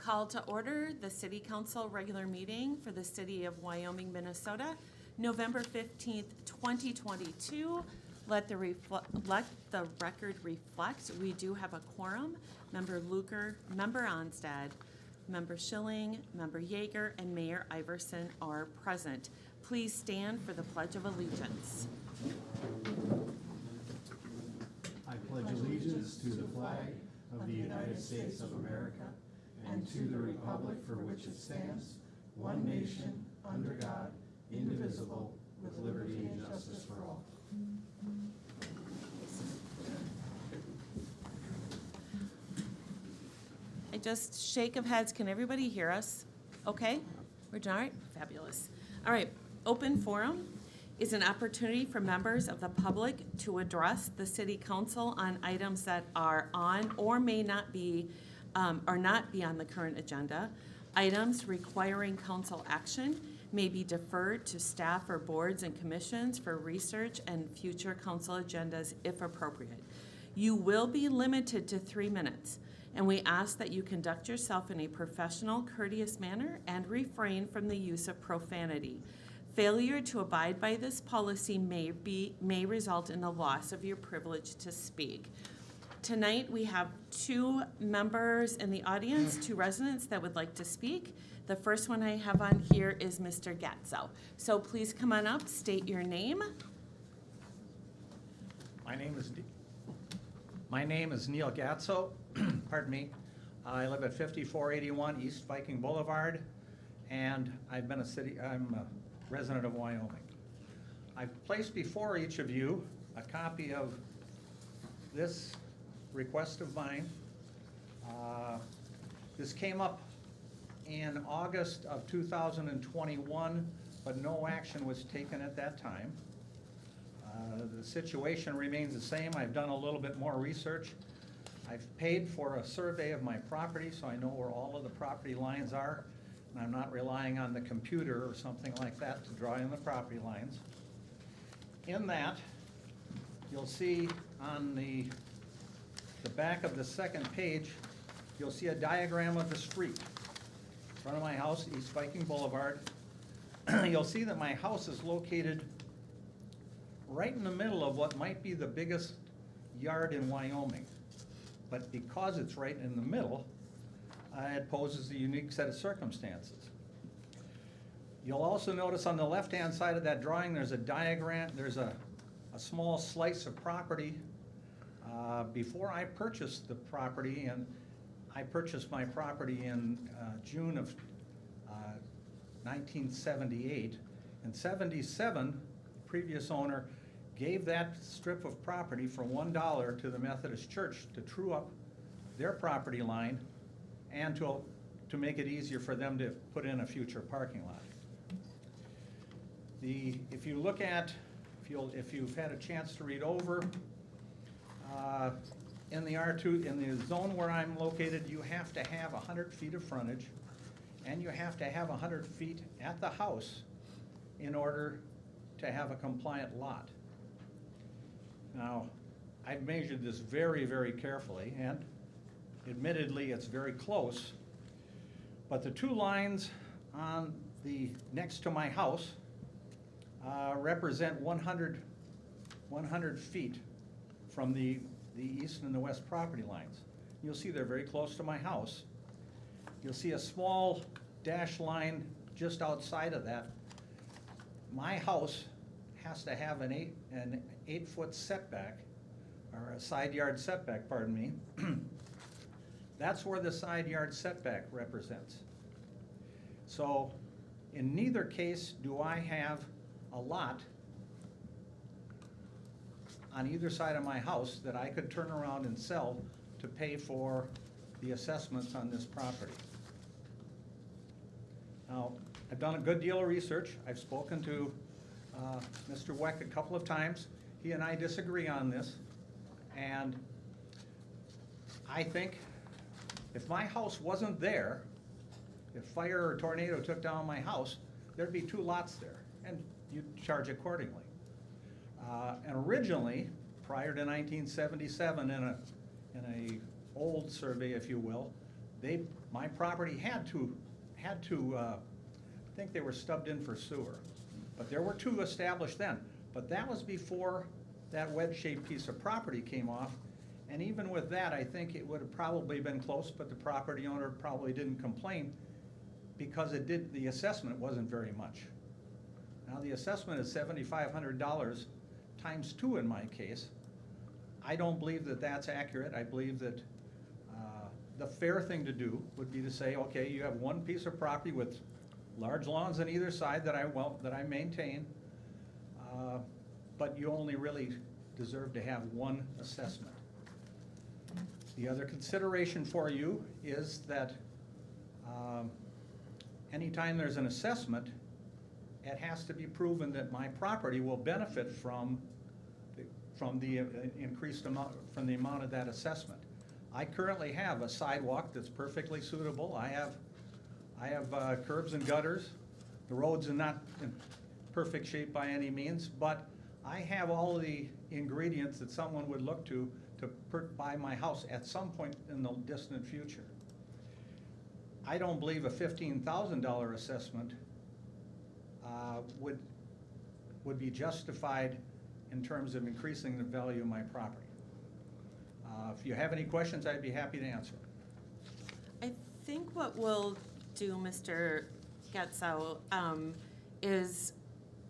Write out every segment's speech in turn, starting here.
Call to order the City Council regular meeting for the City of Wyoming, Minnesota, November 15th, 2022. Let the record reflect, we do have a quorum. Member Luker, Member Onstad, Member Schilling, Member Yeager, and Mayor Iverson are present. Please stand for the Pledge of Allegiance. I pledge allegiance to the flag of the United States of America and to the republic for which it stands, one nation, under God, indivisible, with liberty and justice for all. I just shake of heads. Can everybody hear us? Okay? We're done? All right? Fabulous. All right. Open forum is an opportunity for members of the public to address the City Council on items that are on or may not be or not be on the current agenda. Items requiring council action may be deferred to staff or boards and commissions for research and future council agendas if appropriate. You will be limited to 3 minutes, and we ask that you conduct yourself in a professional, courteous manner and refrain from the use of profanity. Failure to abide by this policy may result in the loss of your privilege to speak. Tonight, we have 2 members in the audience, 2 residents that would like to speak. The first one I have on here is Mr. Gatzo. So please come on up, state your name. My name is Neil Gatzo. Pardon me. I live at 5481 East Viking Boulevard, and I'm a resident of Wyoming. I've placed before each of you a copy of this request of mine. This came up in August of 2021, but no action was taken at that time. The situation remains the same. I've done a little bit more research. I've paid for a survey of my property, so I know where all of the property lines are, and I'm not relying on the computer or something like that to draw in the property lines. In that, you'll see on the back of the second page, you'll see a diagram of the street. In front of my house, East Viking Boulevard. You'll see that my house is located right in the middle of what might be the biggest yard in Wyoming. But because it's right in the middle, it poses a unique set of circumstances. You'll also notice on the left-hand side of that drawing, there's a diagram, there's a small slice of property. Before I purchased the property, and I purchased my property in June of 1978. In 77, the previous owner gave that strip of property for $1 to the Methodist Church to true up their property line and to make it easier for them to put in a future parking lot. If you look at, if you've had a chance to read over, in the R2, in the zone where I'm located, you have to have 100 feet of frontage, and you have to have 100 feet at the house in order to have a compliant lot. Now, I've measured this very, very carefully, and admittedly, it's very close, but the 2 lines on the next to my house represent 100 feet from the east and the west property lines. You'll see they're very close to my house. You'll see a small dash line just outside of that. My house has to have an 8-foot setback, or a side yard setback, pardon me. That's where the side yard setback represents. So in neither case do I have a lot on either side of my house that I could turn around and sell to pay for the assessments on this property. Now, I've done a good deal of research. I've spoken to Mr. Weck a couple of times. He and I disagree on this, and I think if my house wasn't there, if fire or tornado took down my house, there'd be 2 lots there, and you'd charge accordingly. And originally, prior to 1977, in a old survey, if you will, my property had to, I think they were stubbed in for sewer. But there were 2 established then. But that was before that wedge-shaped piece of property came off. And even with that, I think it would have probably been close, but the property owner probably didn't complain because the assessment wasn't very much. Now, the assessment is $7,500 times 2 in my case. I don't believe that that's accurate. I believe that the fair thing to do would be to say, okay, you have one piece of property with large lawns on either side that I maintain, but you only really deserve to have one assessment. The other consideration for you is that anytime there's an assessment, it has to be proven that my property will benefit from the increased amount, from the amount of that assessment. I currently have a sidewalk that's perfectly suitable. I have curbs and gutters. The roads are not in perfect shape by any means, but I have all the ingredients that someone would look to buy my house at some point in the distant future. I don't believe a $15,000 assessment would be justified in terms of increasing the value of my property. If you have any questions, I'd be happy to answer. I think what we'll do, Mr. Getzow, is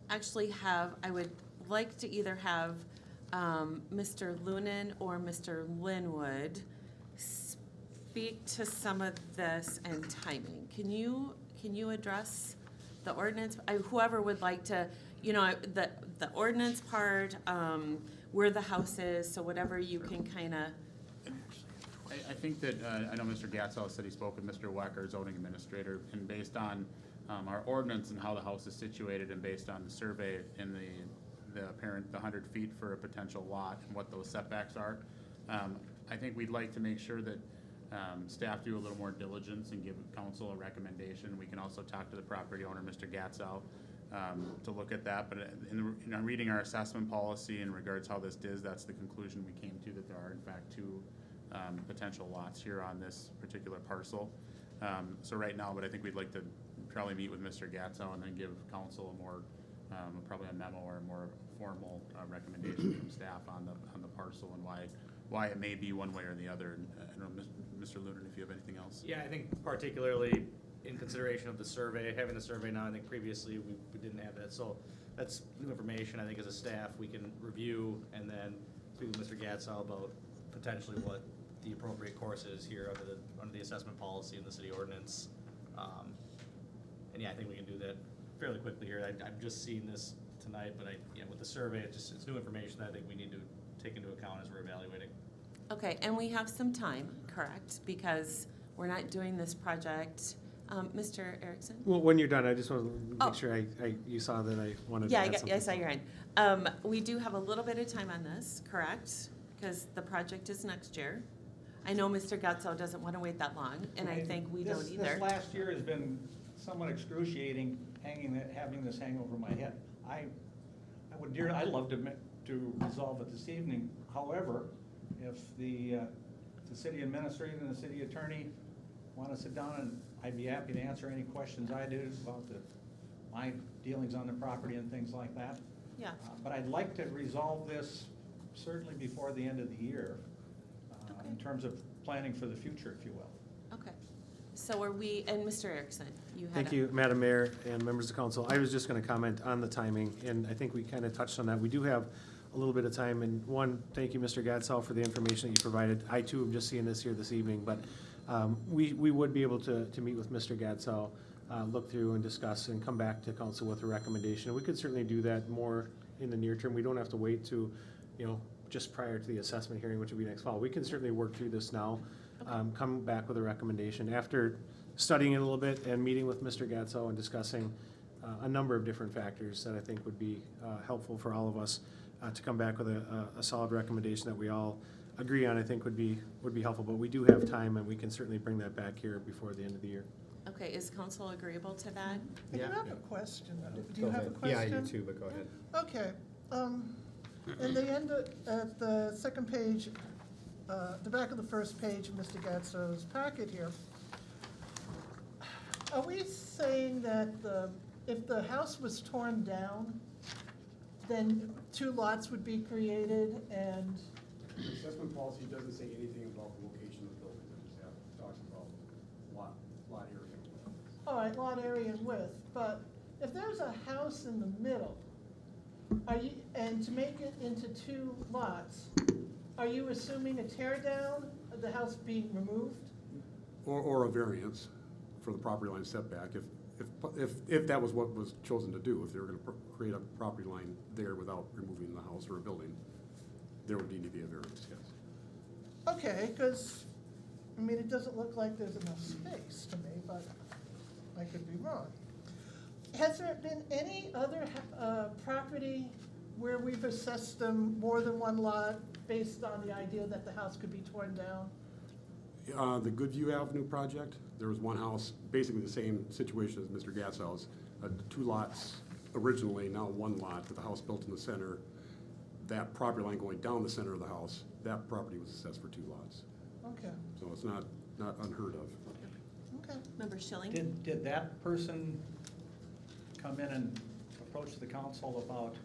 actually I would like to either have Mr. Lunan or Mr. Linwood speak to some of this and timing. Can you address the ordinance? Whoever would like to, the ordinance part, where the house is, so whatever you can kind of. I think that, I know Mr. Gatzel said he spoke with Mr. Wecker, zoning administrator, and based on our ordinance and how the house is situated and based on the survey and the 100 feet for a potential lot and what those setbacks are, I think we'd like to make sure that staff do a little more diligence and give council a recommendation. We can also talk to the property owner, Mr. Gatzel, to look at that. But in reading our assessment policy in regards how this is, that's the conclusion we came to, that there are in fact 2 potential lots here on this particular parcel. So right now, but I think we'd like to probably meet with Mr. Gatzel and then give council a more, probably a memo or a more formal recommendation from staff on the parcel and why it may be one way or the other. And I don't know, Mr. Lunan, if you have anything else. Yeah, I think particularly in consideration of the survey, having the survey now, I think previously we didn't have that. So that's new information. I think as a staff we can review and then speak with Mr. Gatzel about potentially what the appropriate course is here under the assessment policy in the city ordinance. And yeah, I think we can do that fairly quickly here. I'm just seeing this tonight, but with the survey, it's new information that I think we need to take into account as we're evaluating. Okay, and we have some time, correct? Because we're not doing this project. Mr. Erickson? Well, when you're done, I just want to Oh. make sure you saw that I wanted to Yeah, add something. I saw your hand. We do have a little bit of time on this, correct? Because the project is next year. I know Mr. Gatzo doesn't want to wait that long, and I think we don't either. This last year has been somewhat excruciating, having this hang over my head. I'd love to resolve it this evening. However, if the city administrator and the city attorney want to sit down, and I'd be happy to answer any questions I did about my dealings on the property and things like that. Yeah. But I'd like to resolve this certainly before the end of the year, in Okay. terms of planning for the future, if you will. Okay. So are we, and Mr. Erickson, you had. Thank you, Madam Mayor and members of council. I was just going to comment on the timing, and I think we kind of touched on that. We do have a little bit of time, and one, thank you, Mr. Gadsell, for the information that you provided. I too am just seeing this here this evening, but we would be able to meet with Mr. Gadsell, look through and discuss and come back to council with a recommendation. We could certainly do that more in the near term. We don't have to wait to, just prior to the assessment hearing, which would be next fall. We can certainly work through this now, come back with a recommendation after studying it a little bit and meeting with Mr. Gadsell and discussing a number of different factors that I think would be helpful for all of us to come back with a solid recommendation that we all agree on. I think would be helpful, but we do have time and we can certainly bring that back here before the end of the year. Okay, is council agreeable to that? I do have a question. Do you have a question? Yeah, I do too, but go ahead. Okay. In the end, at the second page, the back of the first page of Mr. Gatzow's packet here, are we saying that if the house was torn down, then 2 lots would be created and, The assessment policy doesn't say anything about the location of the building, it just talks about lot area. all right, lot area and width, but if there's a house in the middle, and to make it into 2 lots, are you assuming a tear down, the house being removed? Or a variance for the property line setback, if that was what was chosen to do, if they were gonna create a property line there without removing the house or a building, there would need to be a variance, yes. Okay, because, I mean, it doesn't look like there's enough space to me, but I could be wrong. Has there been any other property where we've assessed them more than 1 lot based on the idea that the house could be torn down? The Goodview Avenue project, there was one house, basically the same situation as Mr. Gatt's house, 2 lots originally, now 1 lot, with the house built in the center. That property line going down the center of the house, that property was assessed for 2 lots. Okay, So it's not unheard of. okay. Member Schilling? Did that person come in and approach the council about,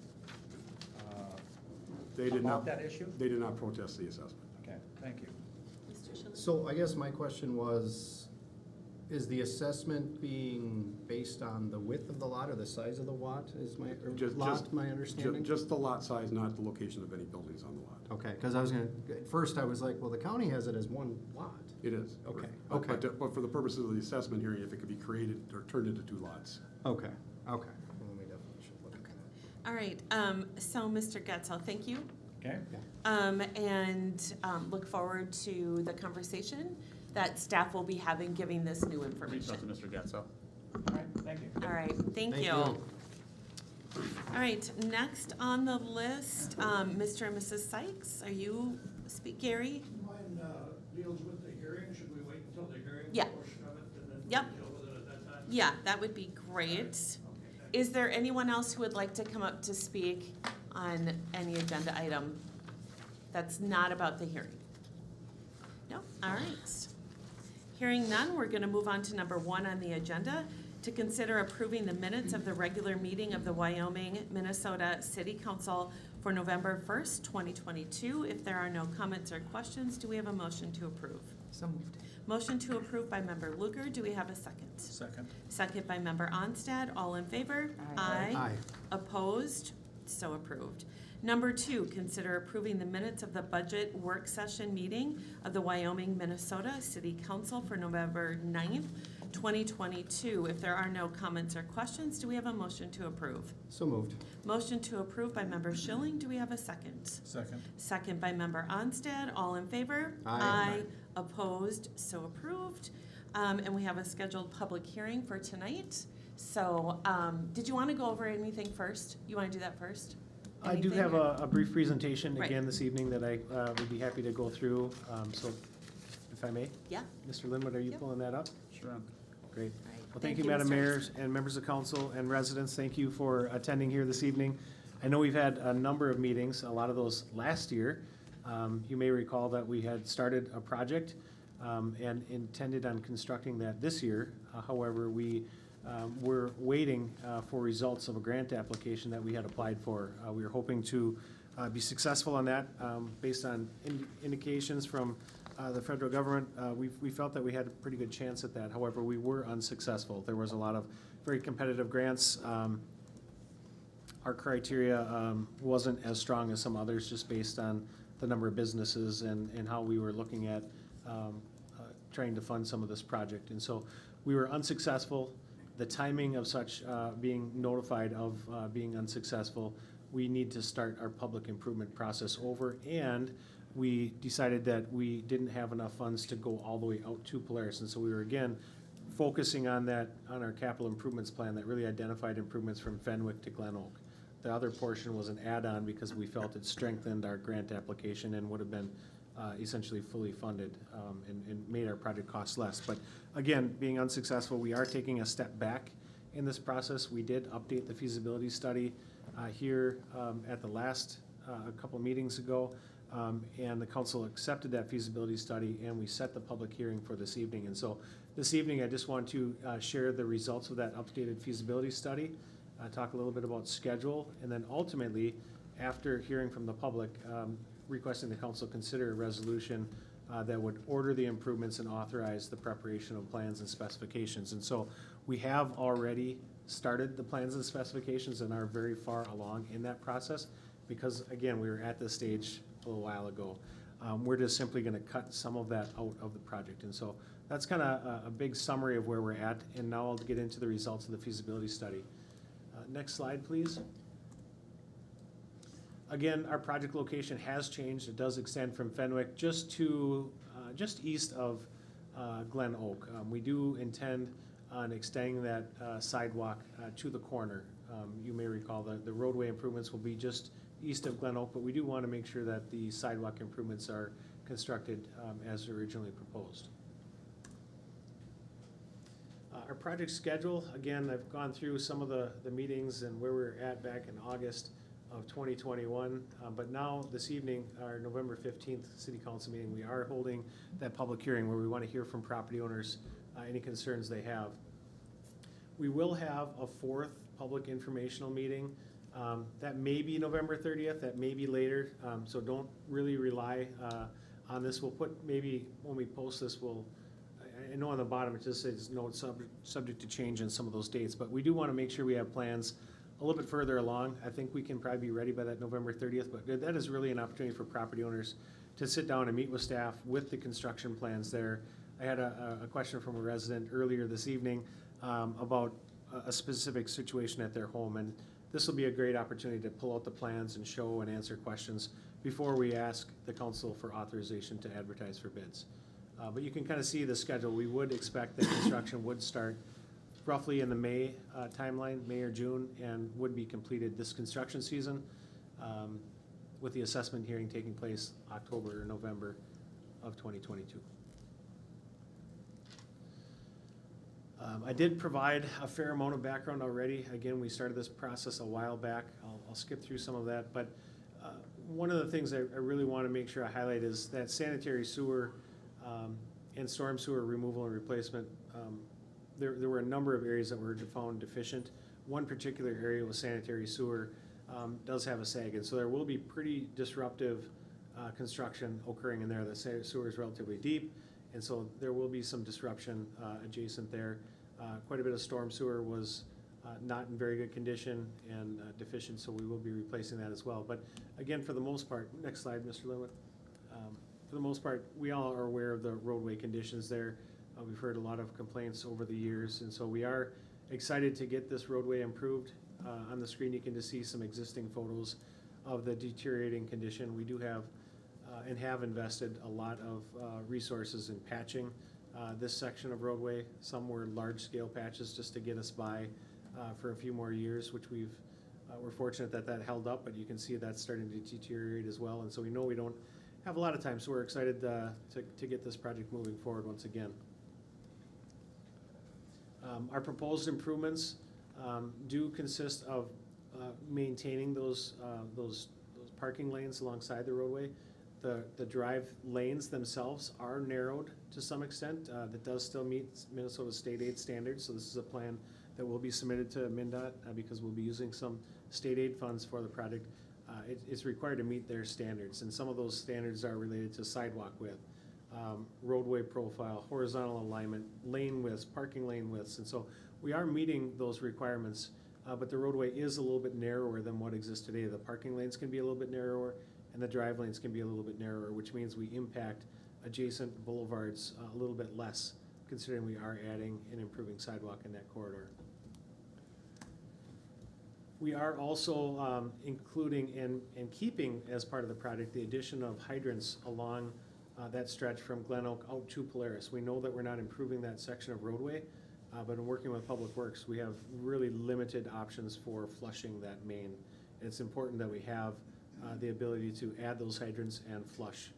They did not. about that issue? They did not protest the assessment. Okay, thank you. Mr. Schilling? So I guess my question was, is the assessment being based on the width of the lot or the size of the lot, or my understanding? Just the lot size, not the location of any buildings on the lot. Okay, because I was gonna, at first I was like, well, the county has it as 1 lot. It is. Okay, But- okay. But for the purposes of the assessment hearing, if it could be created or turned into 2 lots. Okay, okay. Well, we definitely should look at that. All right, so Mr. Getzel, thank you. Okay? And look forward to the conversation that staff will be having, giving this new Reach out information. to Mr. Getzo. All right, thank you. All right, thank you. All right, next on the list, Mr. and Mrs. Sykes, are you, Gary? Mine deals with the hearing, should we wait until the hearing Yeah. portion of it and then Yep. deal with it at that time? Yeah, that would be great. Okay, thank Is there anyone else who would like to come up to speak on any agenda item that's not about the hearing? No? All right. Hearing none, we're going to move on to number 1 on the agenda, to consider approving the minutes of the regular meeting of the Wyoming, Minnesota City Council for November 1st, 2022. If there are no comments or questions, do we have a motion to approve? So moved. Motion to approve by Member Luker. Do we have a second? Second. Second by Member Onstad. All in favor? Aye. Aye. Opposed? So approved. Number 2, consider approving the minutes of the budget work session meeting of the Wyoming, Minnesota City Council for November 9th, 2022. If there are no comments or questions, do we have a motion to approve? So moved. Motion to approve by Member Schilling. Do we have a second? Second. Second by Member Onstad. All in favor? Aye. Opposed? So approved. And we have a scheduled public hearing for tonight. So, did you want to go over anything first? You want to do that first? I do Anything, have or- a brief presentation Right. again this evening that I would be happy to go through, so if I may. Yeah? Mr. Linwood, are you Yep. pulling that up? Sure. Great. All right. Well, thank you, Madam Mr. Mayor and members of council and residents. Thank you for attending here this evening. I know we've had a number of meetings, a lot of those last year. You may recall that we had started a project and intended on constructing that this year. However, we were waiting for results of a grant application that we had applied for. We were hoping to be successful on that based on indications from the federal government. We felt that we had a pretty good chance at that. However, we were unsuccessful. There was a lot of very competitive grants. Our criteria wasn't as strong as some others, just based on the number of businesses and how we were looking at trying to fund some of this project. And so we were unsuccessful. The timing of such being notified of being unsuccessful, we need to start our public improvement process over. And we decided that we didn't have enough funds to go all the way out to Polaris. And so we were again focusing on that, on our capital improvements plan that really identified improvements from Fenwick to Glen Oak. The other portion was an add-on because we felt it strengthened our grant application and would have been essentially fully funded and made our project cost less. But again, being unsuccessful, we are taking a step back in this process. We did update the feasibility study here at the last a couple meetings ago. And the council accepted that feasibility study, and we set the public hearing for this evening. And so this evening, I just want to share the results of that updated feasibility study, talk a little bit about schedule, and then ultimately, after hearing from the public, requesting the council consider a resolution that would order the improvements and authorize the preparation of plans and specifications. And so we have already started the plans and specifications and are very far along in that process because, again, we were at this stage a little while ago. We're just simply gonna cut some of that out of the project. And so that's kind of a big summary of where we're at. And now I'll get into the results of the feasibility study. Next slide, please. Again, our project location has changed. It does extend from Fenwick just to, just east of Glen Oak. We do intend on extending that sidewalk to the corner. You may recall that the roadway improvements will be just east of Glen Oak, but we do want to make sure that the sidewalk improvements are constructed as originally proposed. Our project schedule, again, I've gone through some of the meetings and where we were at back in August of 2021, but now this evening, our November 15th city council meeting, we are holding that public hearing where we want to hear from property owners, any concerns they have. We will have a fourth public informational meeting. That may be November 30th, that may be later, so don't really rely on this. We'll put, maybe when we post this, I know on the bottom it just says note subject to change in some of those dates, but we do want to make sure we have plans a little bit further along. I think we can probably be ready by that November 30th, but that is really an opportunity for property owners to sit down and meet with staff with the construction plans there. I had a question from a resident earlier this evening about a specific situation at their home, and this will be a great opportunity to pull out the plans and show and answer questions before we ask the council for authorization to advertise for bids. But you can kind of see the schedule. We would expect that construction would start roughly in the May timeline, May or June, and would be completed this construction season, with the assessment hearing taking place October or November of 2022. I did provide a fair amount of background already. Again, we started this process a while back. I'll skip through some of that, but one of the things I really want to make sure I highlight is that sanitary sewer and storm sewer removal and replacement. There were a number of areas that were found deficient. One particular area was sanitary sewer, does have a sag, and so there will be pretty disruptive construction occurring in there. The sewer is relatively deep, and so there will be some disruption adjacent there. Quite a bit of storm sewer was not in very good condition and deficient, so we will be replacing that as well. But again, for the most part, next slide, Mr. Linwood. For the most part, we all are aware of the roadway conditions there. We've heard a lot of complaints over the years, and so we are excited to get this roadway improved. On the screen, you can just see some existing photos of the deteriorating condition. We do have and have invested a lot of resources in patching this section of roadway. Some were large-scale patches just to get us by for a few more years, which we're fortunate that held up, but you can see that's starting to deteriorate as well. And so we know we don't have a lot of time, so we're excited to get this project moving forward once again. Our proposed improvements do consist of maintaining those parking lanes alongside the roadway. The drive lanes themselves are narrowed to some extent. That does still meet Minnesota state aid standards, so this is a plan that will be submitted to MnDOT because we'll be using some state aid funds for the project. It's required to meet their standards, and some of those standards are related to sidewalk width, roadway profile, horizontal alignment, lane widths, parking lane widths, and so we are meeting those requirements, but the roadway is a little bit narrower than what exists today. The parking lanes can be a little bit narrower, and the drive lanes can be a little bit narrower, which means we impact adjacent boulevards a little bit less, considering we are adding and improving sidewalk in that corridor. We are also including and keeping as part of the project the addition of hydrants along that stretch from Glen Oak out to Polaris. We know that we're not improving that section of roadway, but in working with Public Works, we have really limited options for flushing that main. It's important that we have the ability to add those hydrants and flush.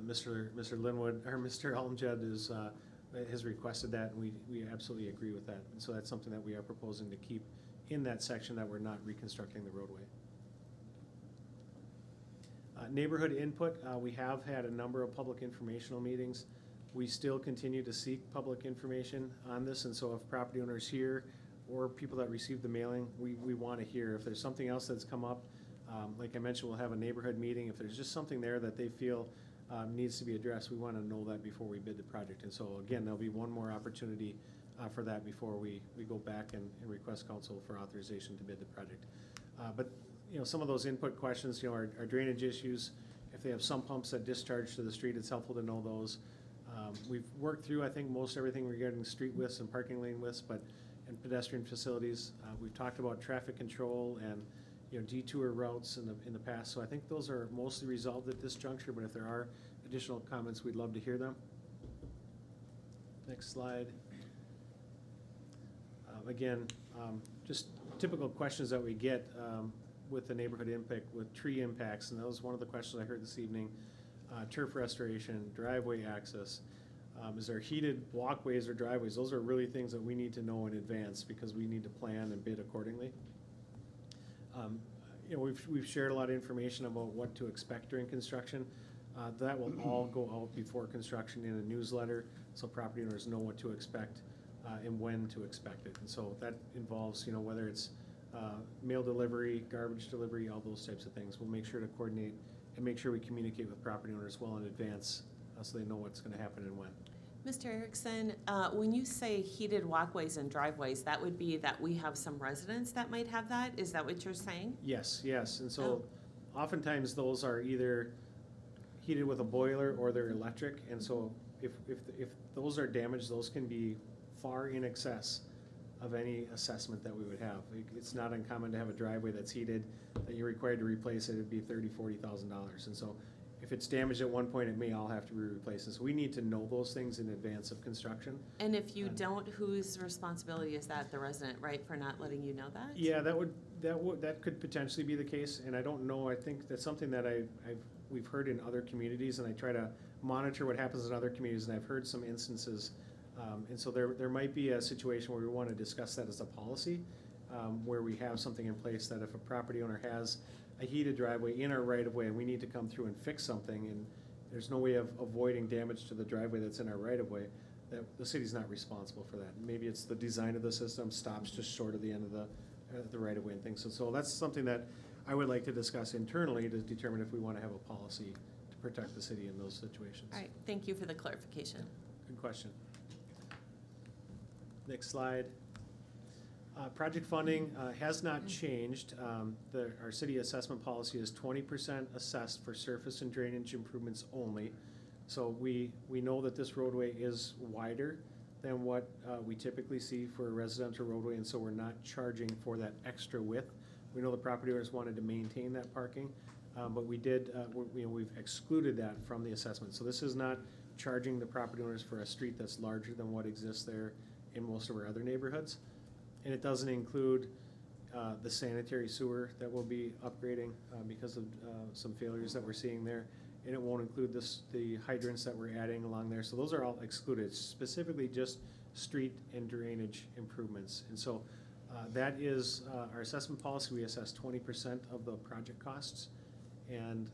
Mr. Linwood, or Mr. Almjed has requested that, and we absolutely agree with that. And so that's something that we are proposing to keep in that section that we're not reconstructing the roadway. Neighborhood input, we have had a number of public informational meetings. We still continue to seek public information on this, and so if property owners here or people that receive the mailing, we want to hear. If there's something else that's come up, like I mentioned, we'll have a neighborhood meeting. If there's just something there that they feel needs to be addressed, we want to know that before we bid the project. And so again, there'll be one more opportunity for that before we go back and request council for authorization to bid the project. But some of those input questions, our drainage issues, if they have sump pumps that discharge to the street, it's helpful to know those. We've worked through, I think, most everything regarding street widths and parking lane widths, and pedestrian facilities. We've talked about traffic control and, detour routes in the past. So I think those are mostly resolved at this juncture, but if there are additional comments, we'd love to hear them. Next slide. Again, just typical questions that we get with the neighborhood impact, with tree impacts, and that was one of the questions I heard this evening. Turf restoration, driveway access. Is there heated walkways or driveways? Those are really things that we need to know in advance because we need to plan and bid accordingly. We've shared a lot of information about what to expect during construction. That will all go out before construction in a newsletter, so property owners know what to expect and when to expect it. And so that involves, whether it's mail delivery, garbage delivery, all those types of things. We'll make sure to coordinate and make sure we communicate with property owners well in advance so they know what's going to happen and when. Mr. Erickson, when you say heated walkways and driveways, that would be that we have some residents that might have that? Is that what you're saying? Yes. And so oftentimes those are either heated with a boiler or they're electric. And so if those are damaged, those can be far in excess of any assessment that we would have. It's not uncommon to have a driveway that's heated, that you're required to replace it, it'd be $30,000-$40,000. And so if it's damaged at one point, it may all have to be replaced. And so we need to know those things in advance of construction. And if you don't, whose responsibility is that? The resident, right, for not letting you know that? Yeah, that could potentially be the case, and I don't know. I think that's something that we've heard in other communities, and I try to monitor what happens in other communities, and I've heard some instances. And so there might be a situation where we want to discuss that as a policy, where we have something in place that if a property owner has a heated driveway in our right-of-way and we need to come through and fix something, and there's no way of avoiding damage to the driveway that's in our right-of-way, that the city's not responsible for that. Maybe it's the design of the system stops just short of the end of the right-of-way and things. So that's something that I would like to discuss internally to determine if we want to have a policy to protect the city in those situations. All right, thank you for the clarification. Good question. Next slide. Project funding has not changed. Our city assessment policy is 20% assessed for surface and drainage improvements only. So we know that this roadway is wider than what we typically see for a residential roadway, and so we're not charging for that extra width. We know the property owners wanted to maintain that parking, but we've excluded that from the assessment. So this is not charging the property owners for a street that's larger than what exists there in most of our other neighborhoods. And it doesn't include the sanitary sewer that we'll be upgrading because of some failures that we're seeing there. And it won't include the hydrants that we're adding along there. So those are all excluded, specifically just street and drainage improvements. And so that is our assessment policy. We assess 20% of the project costs. And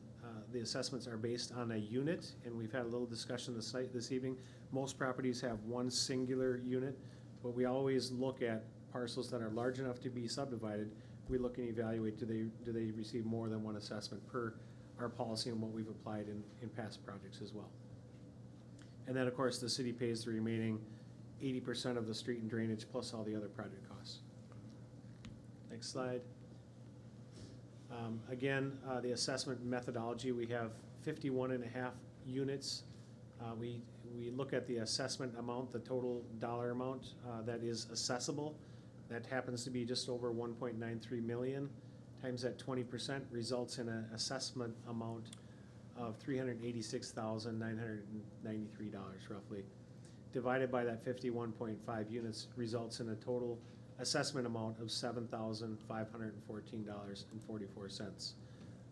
the assessments are based on a unit, and we've had a little discussion this evening. Most properties have one singular unit, but we always look at parcels that are large enough to be subdivided. We look and evaluate, do they receive more than one assessment per our policy and what we've applied in past projects as well. And then, of course, the city pays the remaining 80% of the street and drainage plus all the other project costs. Next slide. Again, the assessment methodology, we have 51.5 units. We look at the assessment amount, the total dollar amount that is assessable. That happens to be just over 1.93 million. Times that 20% results in an assessment amount of $386,993 roughly. Divided by that 51.5 units results in a total assessment amount of $7,514.44.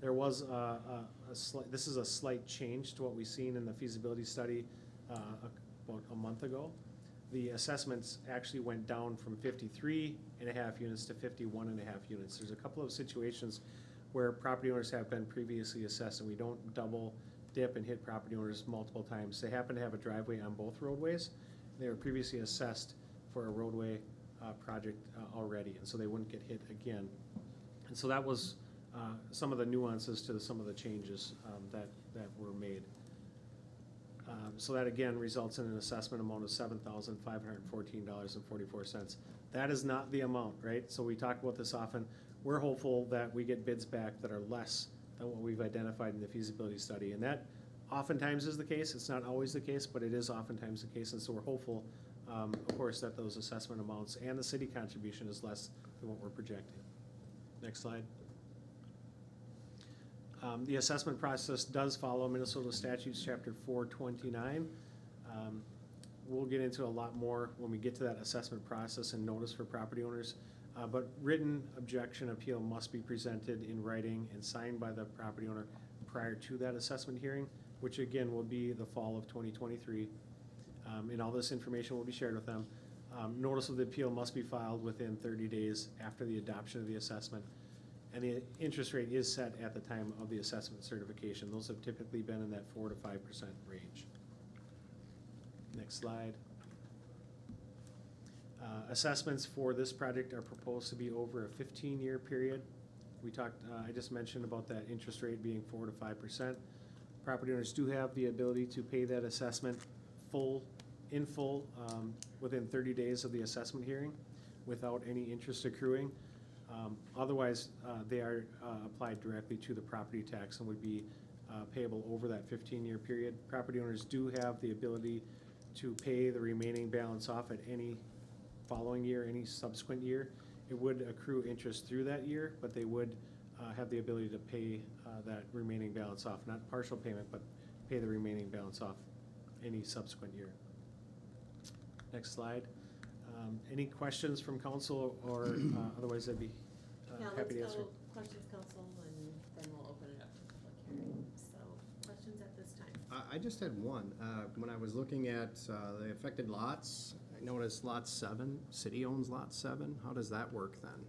There was this is a slight change to what we've seen in the feasibility study about a month ago. The assessments actually went down from 53.5 units to 51.5 units. There's a couple of situations where property owners have been previously assessed, and we don't double dip and hit property owners multiple times. They happen to have a driveway on both roadways. They were previously assessed for a roadway project already, and so they wouldn't get hit again. And so that was some of the nuances to some of the changes that were made. So that again results in an assessment amount of $7,514.44. That is not the amount, right? So we talk about this often. We're hopeful that we get bids back that are less than what we've identified in the feasibility study. And that oftentimes is the case. It's not always the case, but it is oftentimes the case. And so we're hopeful, of course, that those assessment amounts and the city contribution is less than what we're projecting. Next slide. The assessment process does follow Minnesota statutes, chapter 429. We'll get into a lot more when we get to that assessment process and notice for property owners. But written objection appeal must be presented in writing and signed by the property owner prior to that assessment hearing, which again will be the fall of 2023. And all this information will be shared with them. Notice of the appeal must be filed within 30 days after the adoption of the assessment. And the interest rate is set at the time of the assessment certification. Those have typically been in that 4 to 5% range. Next slide. Assessments for this project are proposed to be over a 15-year period. We talked, I just mentioned about that interest rate being 4 to 5%. Property owners do have the ability to pay that assessment in full within 30 days of the assessment hearing without any interest accruing. Otherwise, they are applied directly to the property tax and would be payable over that 15-year period. Property owners do have the ability to pay the remaining balance off at any following year, any subsequent year. It would accrue interest through that year, but they would have the ability to pay that remaining balance off, not partial payment, but pay the remaining balance off any subsequent year. Next slide. Any questions from council, or otherwise I'd be happy to answer. Let's go questions, council, and then we'll open it up for public hearing. So, questions at this time? I just had one. When I was looking at the affected lots, I noticed lot 7, city owns lot 7. How does that work then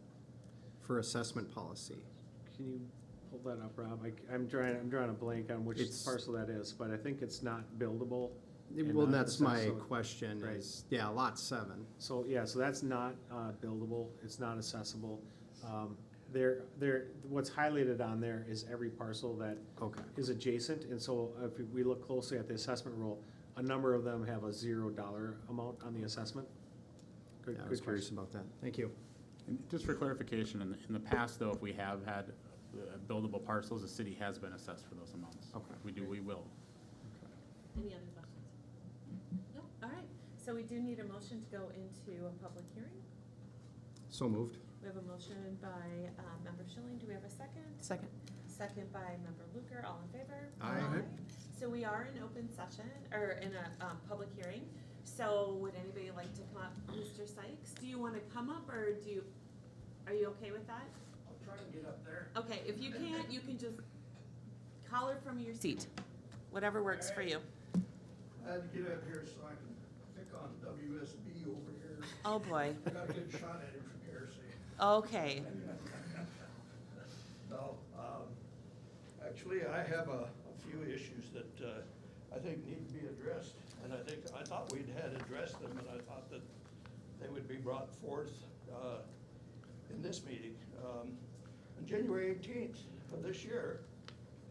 for assessment policy? Can you pull that up, Rob? I'm drawing a blank on which It's- parcel that is, but I think it's not buildable. and Well, not that's my assessed, so- question Right. is, yeah, lot 7. So, yeah, so that's not buildable, it's not accessible. What's highlighted on there is every parcel that Okay. is adjacent, and so if we look closely at the assessment roll, a number of them have a $0 amount on the assessment. Good, Yeah, I was good curious question. about that. Thank you. And just for clarification, in the past though, if we have had buildable parcels, the city has been assessed for those amounts. Okay. We will. Any other questions? No? All right. So we do need a motion to go into a public hearing. So moved. We have a motion by Member Schilling. Do we have a second? Second. Second by Member Luker. All in favor? Aye. So we are in open session, or in a public hearing. So would anybody like to come up? Mr. Sykes, do you want to come up, or are you okay with that? I'll try and get up there. Okay, if you can't, you can just holler from your seat. Whatever works for you. I had to get up here so I can pick on WSB over here. Oh, boy. I got a good shot at him from here, see. Okay. No, actually, I have a few issues that I think need to be addressed. And I thought we'd had addressed them, and I thought that they would be brought forth in this meeting. On January 18th of this year,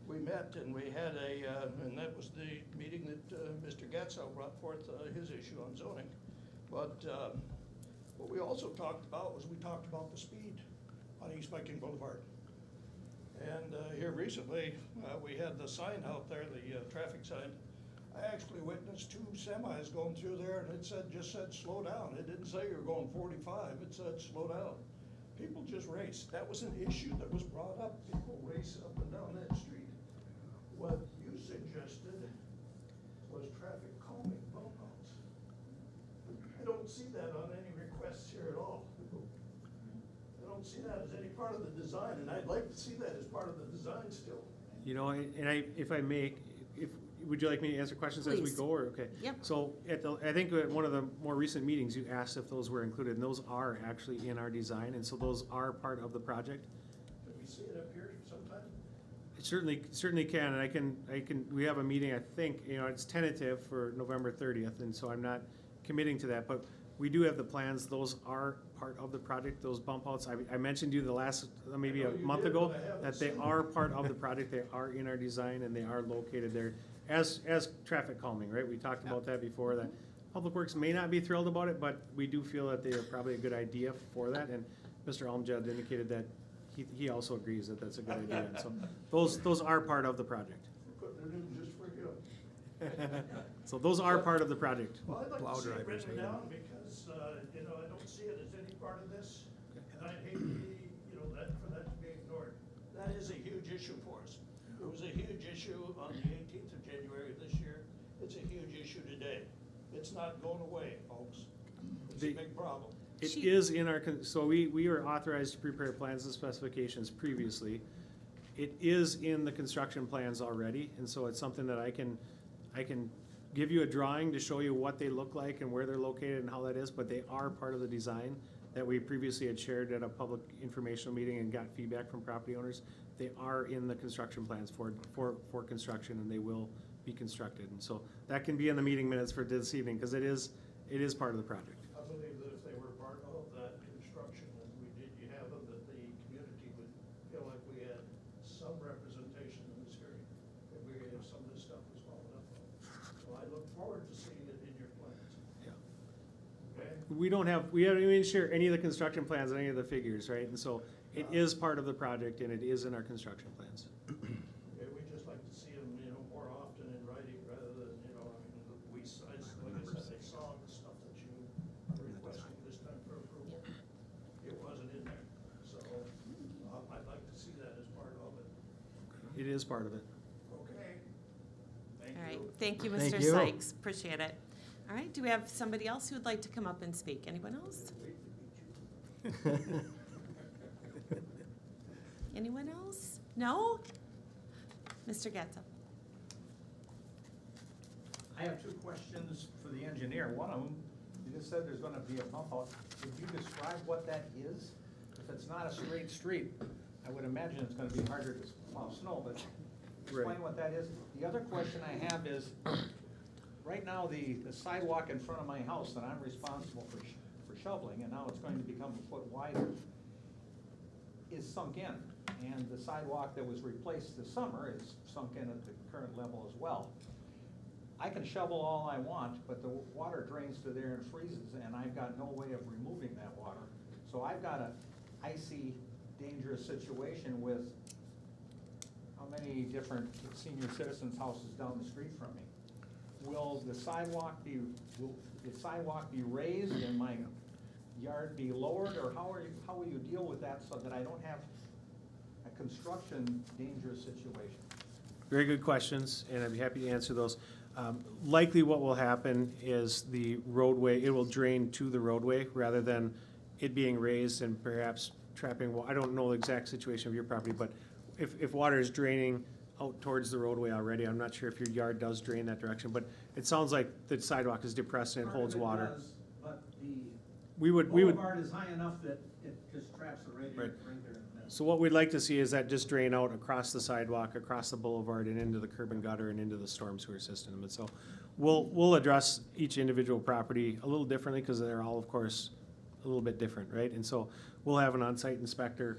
we met and we had and that was the meeting that Mr. Gatzel brought forth his issue on zoning. But what we also talked about was we talked about the speed on East Viking Boulevard. And here recently, we had the sign out there, the traffic sign. I actually witnessed 2 semis going through there, and it just said slow down. It didn't say you're going 45, it said slow down. People just race. That was an issue that was brought up. People race up and down that street. What you suggested was traffic calming bump outs. I don't see that on any requests here at all. I don't see that as any part of the design, and I'd like to see that as part of the design still. You know, if I may, would you like me to answer questions as we Please. go, or, okay? Yep. So I think at one of the more recent meetings, you asked if those were included, and those are actually in our design, and so those are part of the project. Can we see it up here sometime? Certainly can, and I can, we have a meeting, I think, it's tentative for November 30th, and so I'm not committing to that, but we do have the plans, those are part of the project, those bump outs. I mentioned to you the last, maybe I a know you month did, ago, but I haven't that they seen are part of the project, they are in our design, and they are located there as traffic calming, right? We talked about that before, that Public Works may not be thrilled about it, but we do feel that they are probably a good idea for that, and Mr. Almjad indicated that he also agrees that that's a good idea, and so those are part of the project. We're putting it in just for you. So those are part of the project. Well, I'd like Plow to see it drivers written hate 'em. down because, I don't see it as any part of this. And I'd hate to be, for that to be ignored. That is a huge issue for us. It was a huge issue on the 18th of January of this year. It's a huge issue today. It's not going away, folks. It's a The- big problem. It is in our, so we were authorized to prepare plans and specifications previously. It is in the construction plans already, and so it's something that I can give you a drawing to show you what they look like and where they're located and how that is, but they are part of the design that we previously had shared at a public informational meeting and got feedback from property owners. They are in the construction plans for construction, and they will be constructed. And so that can be in the meeting minutes for this evening, because it is part of the project. I believe that if they were part of that construction and you have them, that the community would feel like we had some representation in this hearing, that some of this stuff was followed up on. So I look forward to seeing it in your plans, okay? We haven't even shared any of the construction plans and any of the figures, right? And so it is part of the project, and it is in our construction plans. Okay, we just like to see them, more often in writing rather than, like I said, I saw the stuff that you are requesting this time for approval. It wasn't in there, so I'd like to see that as part of it. It is part of it. Okay. Thank All right, you. thank you, Thank Mr. you. Sykes, appreciate it. All right, do we have somebody else who would like to come up and speak? Anyone else? Anyone else? No? Mr. Getza? I have two questions for the engineer. One of them, you just said there's gonna be a bump out. Could you describe what that is? If it's not a straight street, I would imagine it's gonna be harder to plow snow, but explain Right. what that is. The other question I have is, right now, the sidewalk in front of my house that I'm responsible for shoveling, and now it's going to become a foot wider, is sunk in. And the sidewalk that was replaced this summer is sunk in at the current level as well. I can shovel all I want, but the water drains to there and freezes, and I've got no way of removing that water. So I've got a icy, dangerous situation with how many different senior citizens' houses down the street from me. Will the sidewalk be raised and my yard be lowered, or how will you deal with that so that I don't have a construction dangerous situation? Very good questions, and I'd be happy to answer those. Likely what will happen is the roadway, it will drain to the roadway rather than it being raised and perhaps trapping, I don't know the exact situation of your property, but if water is draining out towards the roadway already, I'm not sure if your yard does drain that direction, but it sounds like the sidewalk is depressed and it holds water. Part of it does, but the We would, boulevard is high enough that it just traps the radiator Right. right there in the middle. so what we'd like to see is that just drain out across the sidewalk, across the boulevard, and into the curb and gutter and into the storm sewer system. And so we'll address each individual property a little differently, because they're all, of course, a little bit different, right? And so we'll have an on-site inspector.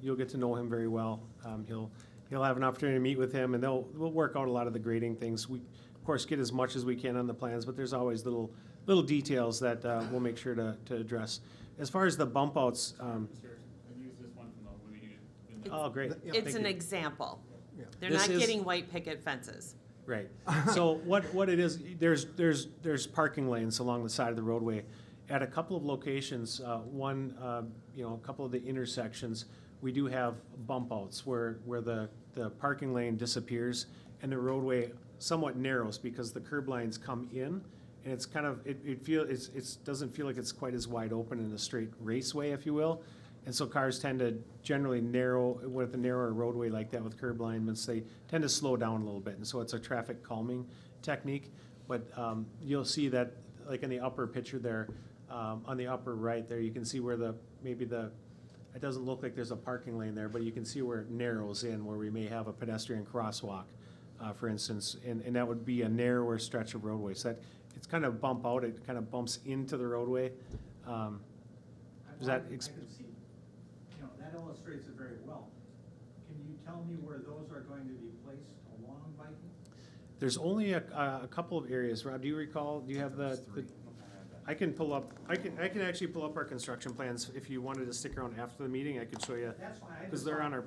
You'll get to know him very well. He'll have an opportunity to meet with him, and we'll work out a lot of the grading things. We, of course, get as much as we can on the plans, but there's always little details that we'll make sure to address. As far as the bump outs, I've used this one from the, when we do. oh, great. It's Thank an you. example. Yeah. They're This not is- getting white picket fences. Right. So what it is, there's parking lanes along the side of the roadway. At a couple of locations, a couple of the intersections, we do have bump outs where the parking lane disappears and the roadway somewhat narrows because the curb lines come in, and it's kind of, it doesn't feel like it's quite as wide open in a straight raceway, if you will. And so cars tend to generally narrow, with a narrower roadway like that with curb alignments, they tend to slow down a little bit. And so it's a traffic calming technique. But you'll see that, like in the upper picture there, on the upper right there, you can see where maybe the it doesn't look like there's a parking lane there, but you can see where it narrows in, where we may have a pedestrian crosswalk, for instance, and that would be a narrower stretch of roadway. So that, it's kind of bump out, it kind of bumps into the roadway. Does that, I can see, that illustrates it very well. Can you tell me where those are going to be placed along Viking? there's only a couple of areas. Rob, do you recall, do you have the, I can pull up, I can actually pull up our construction plans. If you wanted to stick around after the meeting, I could show you. That's fine. I Because just they're thought- on our,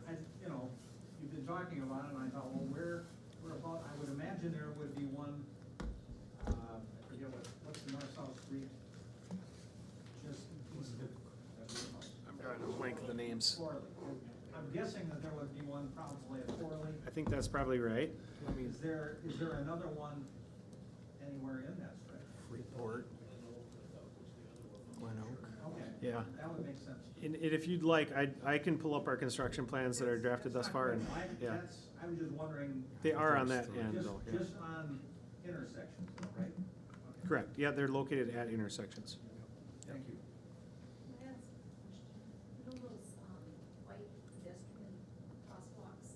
You've been talking about it, and I thought, well, where about, I would imagine there would be one, I forget what's the north-south street? Just east of. I'm drawing a blank of the names. Forley. I'm guessing that there would be one probably at Forley. I think that's probably right. Let me, Is there another one anywhere in that stretch? Freeport. Glen Oak. Okay. Yeah. That would make sense. And if you'd like, I can pull up our construction plans that are drafted thus far, and, yeah. I was just wondering. They are on that end, Just, though, yeah. just on intersections, right? Okay. Correct, yeah, they're located at intersections. Thank you. Can I ask a question? You know those, white pedestrian crosswalks?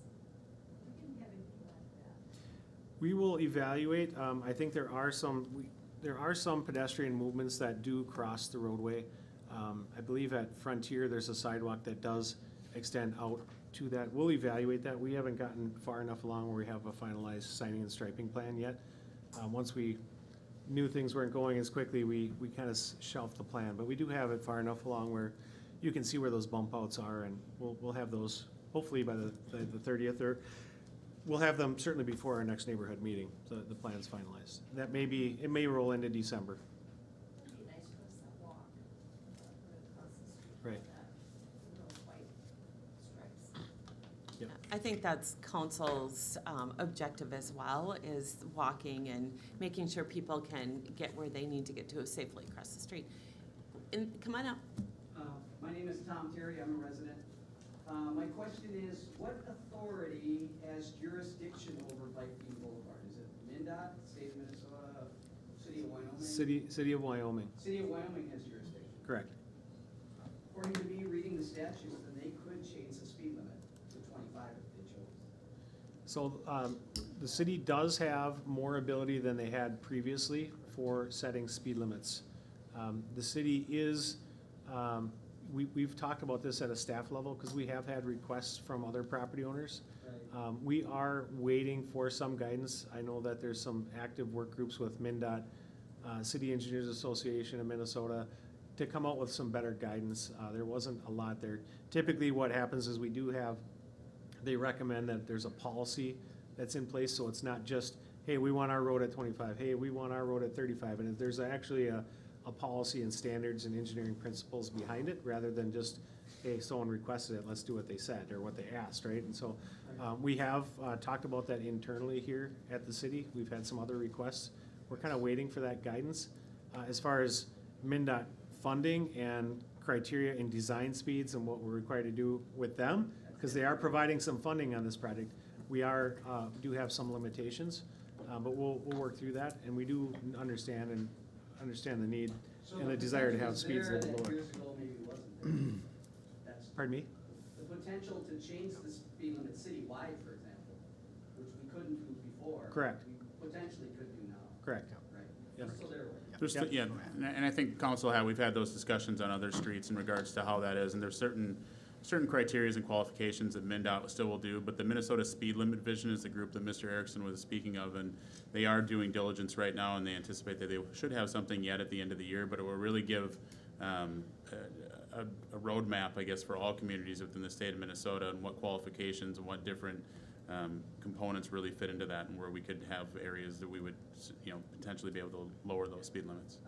We didn't have anything like that. We will evaluate, I think there are some pedestrian movements that do cross the roadway. I believe at Frontier, there's a sidewalk that does extend out to that. We'll evaluate that. We haven't gotten far enough along where we have a finalized signing and striping plan yet. Once we knew things weren't going as quickly, we kind of shelved the plan. But we do have it far enough along where you can see where those bump outs are, and we'll have those hopefully by the 30th, or we'll have them certainly before our next neighborhood meeting, the plan's finalized. That may be, it may roll into December. It'd be nice for us to walk, across the street. Right. Like that, with those white stripes. Yep. I think that's council's objective as well, is walking and making sure people can get where they need to get to safely across the street. And, come on up. My name is Tom Terry, I'm a resident. My question is, what authority has jurisdiction over Viking Boulevard? Is it MnDOT, State of Minnesota, City of Wyoming? City of Wyoming, City of Wyoming has jurisdiction. correct. According to me, reading the statute, then they could change the speed limit to 25 if they chose. So the city does have more ability than they had previously for setting speed limits. The city is, we've talked about this at a staff level because we have had requests from other property owners. Right. We are waiting for some guidance. I know that there's some active work groups with MnDOT, City Engineers Association of Minnesota, to come out with some better guidance. There wasn't a lot there. Typically what happens is they recommend that there's a policy that's in place, so it's not just, hey, we want our road at 25, hey, we want our road at 35, and there's actually a policy and standards and engineering principles behind it, rather than just, hey, someone requested it, let's do what they said, or what they asked, right? And so, we have talked about that internally here at the city. We've had some other requests. We're kind of waiting for that guidance. As far as MnDOT funding and criteria and design speeds and what we're required to do with them, because they are providing some funding on this project, we do have some limitations, but we'll work through that, and we do understand the need So and the desire to have speeds a there little that lower. years ago maybe wasn't there. That's Pardon me? the potential to change the speed limit citywide, for example, which we couldn't do before. Correct. We potentially could do now, Correct. right? Yep. Just so they're aware. There's, Yep. yeah, and I think we've had those discussions on other streets in regards to how that is, and there's certain criterias and qualifications that MnDOT still will do, but the Minnesota Speed Limit Division is the group that Mr. Erickson was speaking of, and they are doing diligence right now, and they anticipate that they should have something yet at the end of the year, but it will really give a roadmap, I guess, for all communities within the state of Minnesota, and what qualifications and what different components really fit into that, and where we could have areas that we would, potentially be able to lower those speed limits.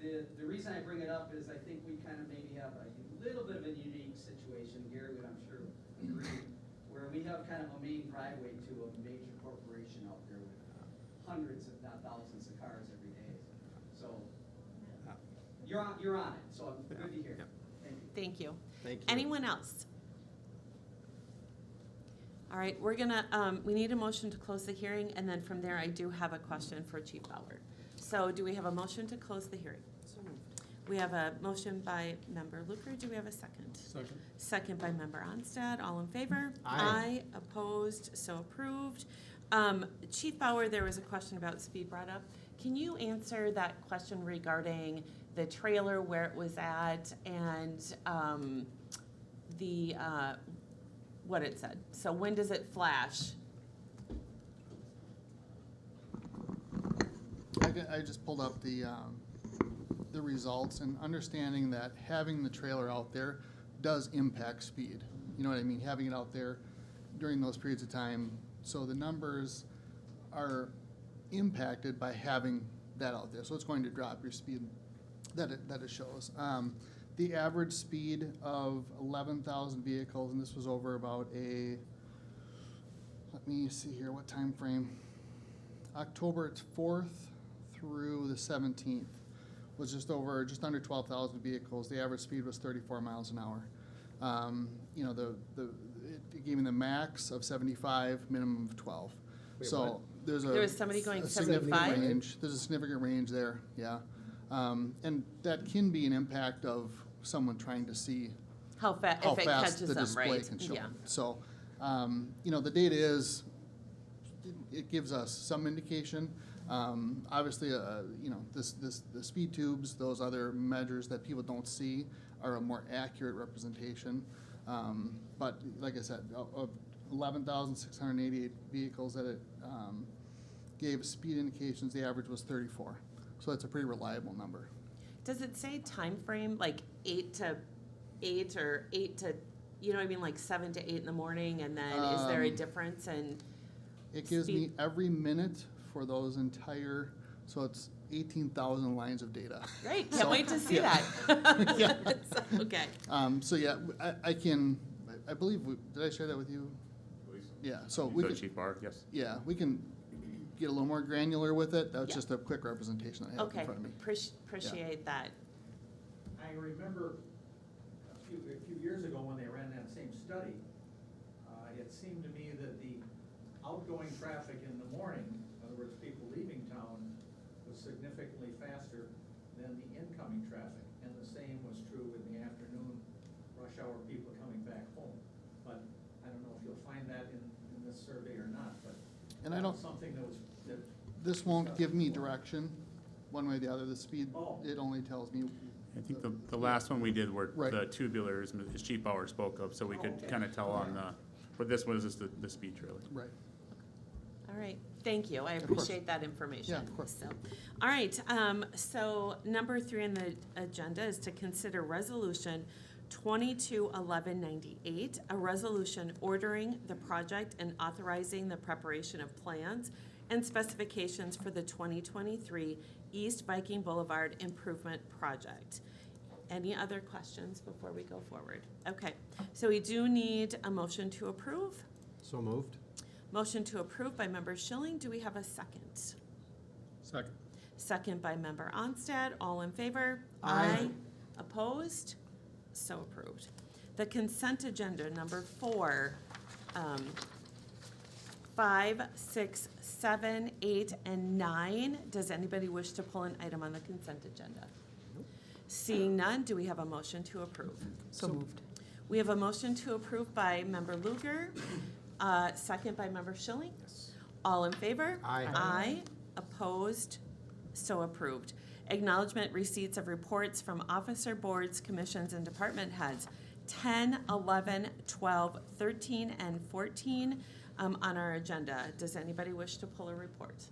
The reason I bring it up is I think we kind of maybe have a little bit of a unique situation. Gary would, I'm sure, agree, where we have kind of a main driveway to a major corporation out there with hundreds, if not thousands, of cars every day. So you're on it, so I'm good to hear. Thank you. Thank you. Anyone else? All right, we're gonna, we need a motion to close the hearing, and then from there, I do have a question for Chief Bauer. So do we have a motion to close the hearing? We have a motion by member Luker. Do we have a second? Second. Second by member Onstad. All in favor? Aye. Opposed? So approved. Chief Bauer, there was a question about speed brought up. Can you answer that question regarding the trailer, where it was at, and what it said? So when does it flash? I just pulled up the results, and understanding that having the trailer out there does impact speed. You know what I mean? Having it out there during those periods of time. So the numbers are impacted by having that out there. So it's going to drop your speed that it shows. The average speed of 11,000 vehicles, and this was over about let me see here, what time frame? October 4th through the 17th was just under 12,000 vehicles. The average speed was 34 miles an hour. You know, it gave me the max of 75, minimum of 12. Wait, so what? there's There was somebody going significant 75? range. There's a significant range there, yeah. And that can be an impact of someone trying to see How how if it fast catches the them, display right? can show. Yeah. So, you know, the data it gives us some indication. Obviously, you know, the speed tubes, those other measures that people don't see are a more accurate representation. But like I said, of 11,688 vehicles that it gave speed indications, the average was 34. So that's a pretty reliable number. Does it say time frame, like 8 to 8 or 8 to, you know what I mean, like 7 to 8 in the morning, and then is there a difference in? It gives me Speed. every minute for those entire, so it's 18,000 lines of data. Great, can't So, wait to see yeah. that. Yeah. So, okay, So yeah, I believe, did I share that with you? Yeah, so we So could, Chief Barr, yes. yeah, we can get a little more granular with it. That's Yeah. just a quick representation that I have okay, in front of me. appreciate that. I remember a few years ago when they ran that same study, it seemed to me that the outgoing traffic in the morning, in other words, people leaving town, was significantly faster than the incoming traffic. And the same was true in the afternoon, rush hour people coming back home. But I don't know if you'll find that in this survey or not, but And I don't, something that this won't give me direction, one way or the other. The speed, Oh. it only tells me. I think the last one we did were Right. the tubulars, as Chief Bauer spoke of, so we could okay. kind of tell on but this was just the speed trailer. Right. All right, thank you, I course. appreciate that information. Yeah, of course. So, all right, so number 3 on the agenda is to consider resolution 221198, a resolution ordering the project and authorizing the preparation of plans and specifications for the 2023 East Viking Boulevard Improvement Project. Any other questions before we go forward? Okay, so we do need a motion to approve. So moved. Motion to approve by member Schilling. Do we have a second? Second. Second by member Onstad. All in favor? Aye. Opposed? So approved. The consent agenda, number 4, 5, 6, 7, 8, and 9. Does anybody wish to pull an item on the consent agenda? Seeing none, do we have a motion to approve? So moved. We have a motion to approve by member Luger, second by member Schilling. All in favor? Aye. Aye. Opposed? So approved. Acknowledgement receipts of reports from officer boards, commissions, and department heads, 10, 11, 12, 13, and 14 on our agenda. Does anybody wish to pull a report?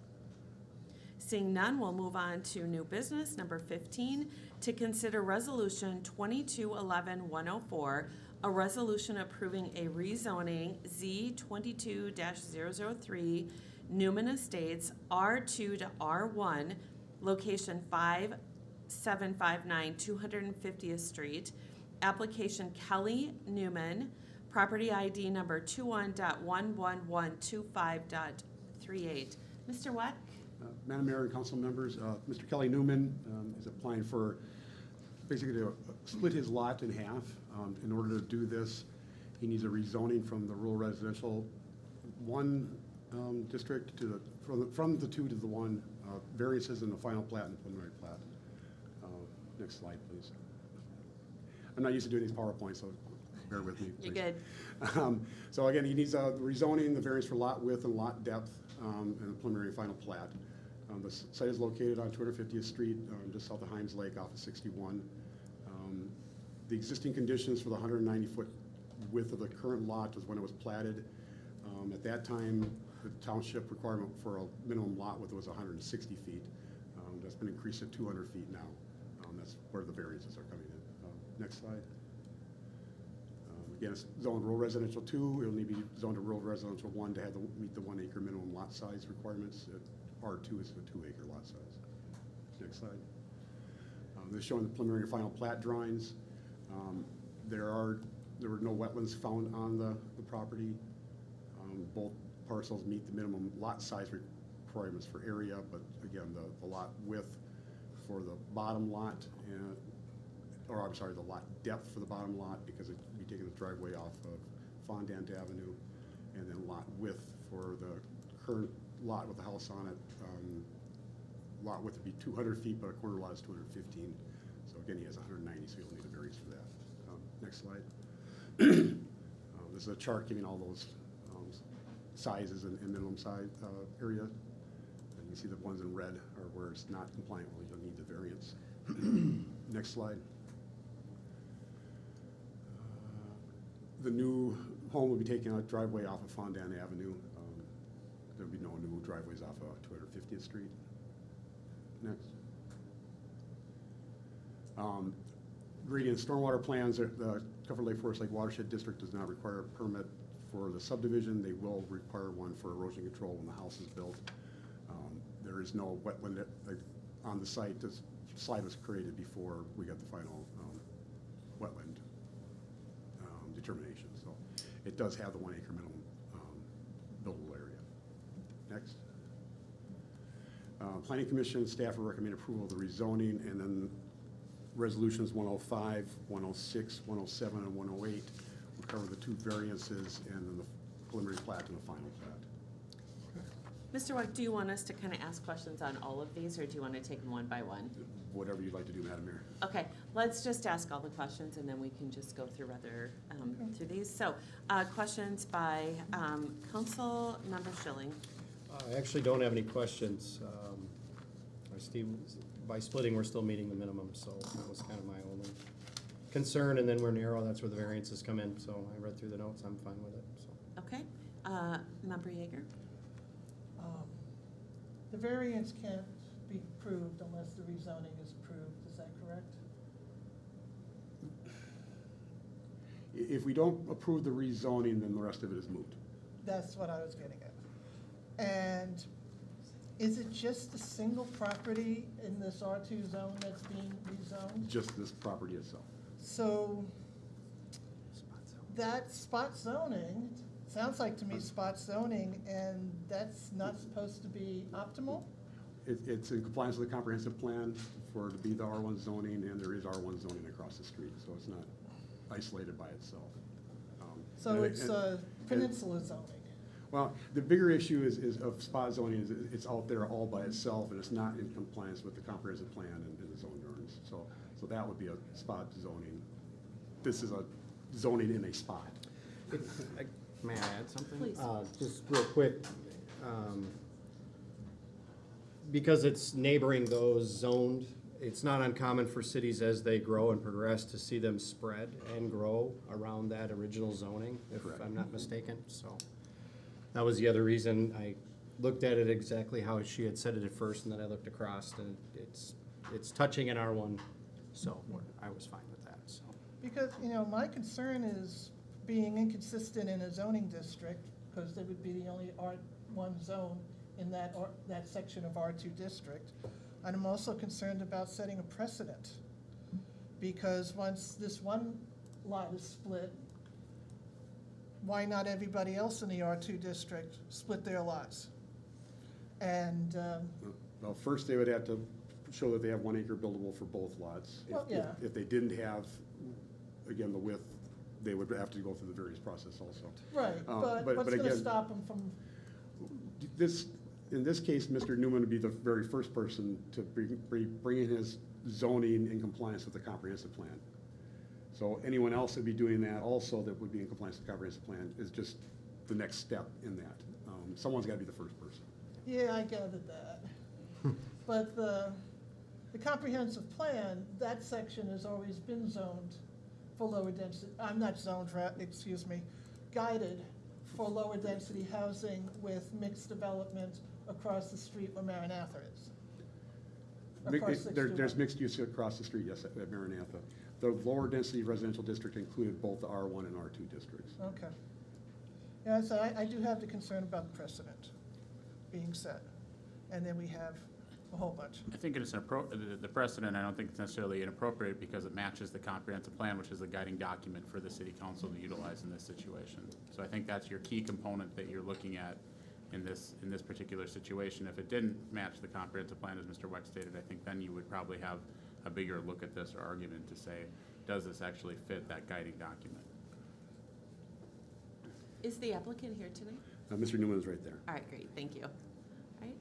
Seeing none, we'll move on to new business, number 15, to consider resolution 2211-104, a resolution approving a rezoning Z22-003 Newman Estates R2 to R1, location 5759 250th Street, application Kelly Newman, property ID number 21.11125.38. Mr. Weck? Madam Mayor and council members, Mr. Kelly Newman is applying for basically to split his lot in half. In order to do this, he needs a rezoning from the rural residential 1 district to from the 2 to the 1, variances in the final plat and preliminary plat. Next slide, please. I'm not used to doing these PowerPoints, so bear with me, You're please. good. So again, he needs rezoning, the variance for lot width and lot depth, and the preliminary and final plat. The site is located on 250th Street, just south of Hines Lake off of 61. The existing conditions for the 190-foot width of the current lot was when it was platted. At that time, the township requirement for a minimum lot width was 160 feet. That's been increased to 200 feet now. That's where the variances are coming in. Next slide. Again, it's zoned rural residential 2. It'll need to be zoned to rural residential 1 to meet the 1 acre minimum lot size requirements. R2 is a 2 acre lot size. Next slide. This is showing the preliminary and final plat drawings. There were no wetlands found on the property. Both parcels meet the minimum lot size requirements for area, but again, the lot width for the bottom lot, the lot depth for the bottom lot, because it'd be taking the driveway off of Fondant Avenue, and then lot width for the current lot with the house on it. Lot width would be 200 feet, but a corner lot is 215. So again, he has 190, so he'll need a variance for that. Next slide. This is a chart giving all those sizes and minimum size area. And you see the ones in red are where it's not compliant, well, you'll need the variance. Next slide. The new home will be taking a driveway off of Fondant Avenue. There'll be no new driveways off of 250th Street. Next. Gradient stormwater plans, the Covered Lake Forest Lake Watershed District does not require a permit for the subdivision. They will require one for erosion control when the house is built. There is no wetland on the site. This slide was created before we got the final wetland determination. So it does have the 1 acre minimum buildable area. Next. Planning Commission staff will recommend approval of the rezoning, and then resolutions 105, 106, 107, and 108 will cover the 2 variances, and then the preliminary plat and the final plat. Mr. White, do you want us to kind of ask questions on all of these, or do you want to take them one by one? Whatever you'd like to do, Madam Mayor. Okay, let's just ask all the questions, and then we can just go through through these. So, questions by Council Member Schilling. I actually don't have any questions. By splitting, we're still meeting the minimum, so that was kind of my only concern. And then we're narrow, that's where the variances come in. So I read through the notes, I'm fine with it, so. Okay, Member Yeager. The variance can't be approved unless the rezoning is approved, is that correct? If we don't approve the rezoning, then the rest of it is moot. That's what I was getting at. And is it just a single property in this R2 zone that's being rezoned? Just this property itself. So that spot zoning, sounds like to me spot zoning, and that's not supposed to be optimal? It's in compliance with the comprehensive plan for it to be the R1 zoning, and there is R1 zoning across the street, so it's not isolated by itself. So it's peninsula zoning? Well, the bigger issue is of spot zoning is it's out there all by itself, and it's not in compliance with the comprehensive plan and the zoning ordinance. So that would be a spot zoning. This is a zoning in a spot. May I add something? Please. Just real quick. Because it's neighboring those zoned, it's not uncommon for cities as they grow and progress to see them spread and grow around that original zoning, if Correct. I'm not mistaken, so. That was the other reason I looked at it exactly how she had said it at first, and then I looked across, and it's touching an R1, so I was fine with that, so. Because, my concern is being inconsistent in a zoning district, because there would be the only R1 zone in that section of R2 district. And I'm also concerned about setting a precedent, because once this one lot is split, why not everybody else in the R2 district split their lots? And, Well, first they would have to show that they have 1 acre buildable for both lots. Well, yeah. If they didn't have, again, the width, they would have to go through the various process also. right, but what's but gonna again, stop them from, This, In this case, Mr. Newman would be the very first person to bring in his zoning in compliance with the comprehensive plan. So anyone else that'd be doing that also that would be in compliance with the comprehensive plan is just the next step in that. Someone's gotta be the first person. Yeah, I gathered that. But the comprehensive plan, that section has always been zoned for lower density, I'm not zoned for, excuse me, guided for lower density housing with mixed development across the street where Maranatha is. Across There's 61. mixed use across the street, yes, at Maranatha. The lower density residential district included both the R1 and R2 districts. Okay. Yeah, so I do have the concern about the precedent being set. And then we have a whole bunch. I think it's the precedent, I don't think it's necessarily inappropriate because it matches the comprehensive plan, which is the guiding document for the city council to utilize in this situation. So I think that's your key component that you're looking at in this particular situation. If it didn't match the comprehensive plan, as Mr. Weck stated, I think then you would probably have a bigger look at this or argument to say, does this actually fit that guiding document? Is the applicant here tonight? Mr. Newman is right there. All right, great, thank you. All right.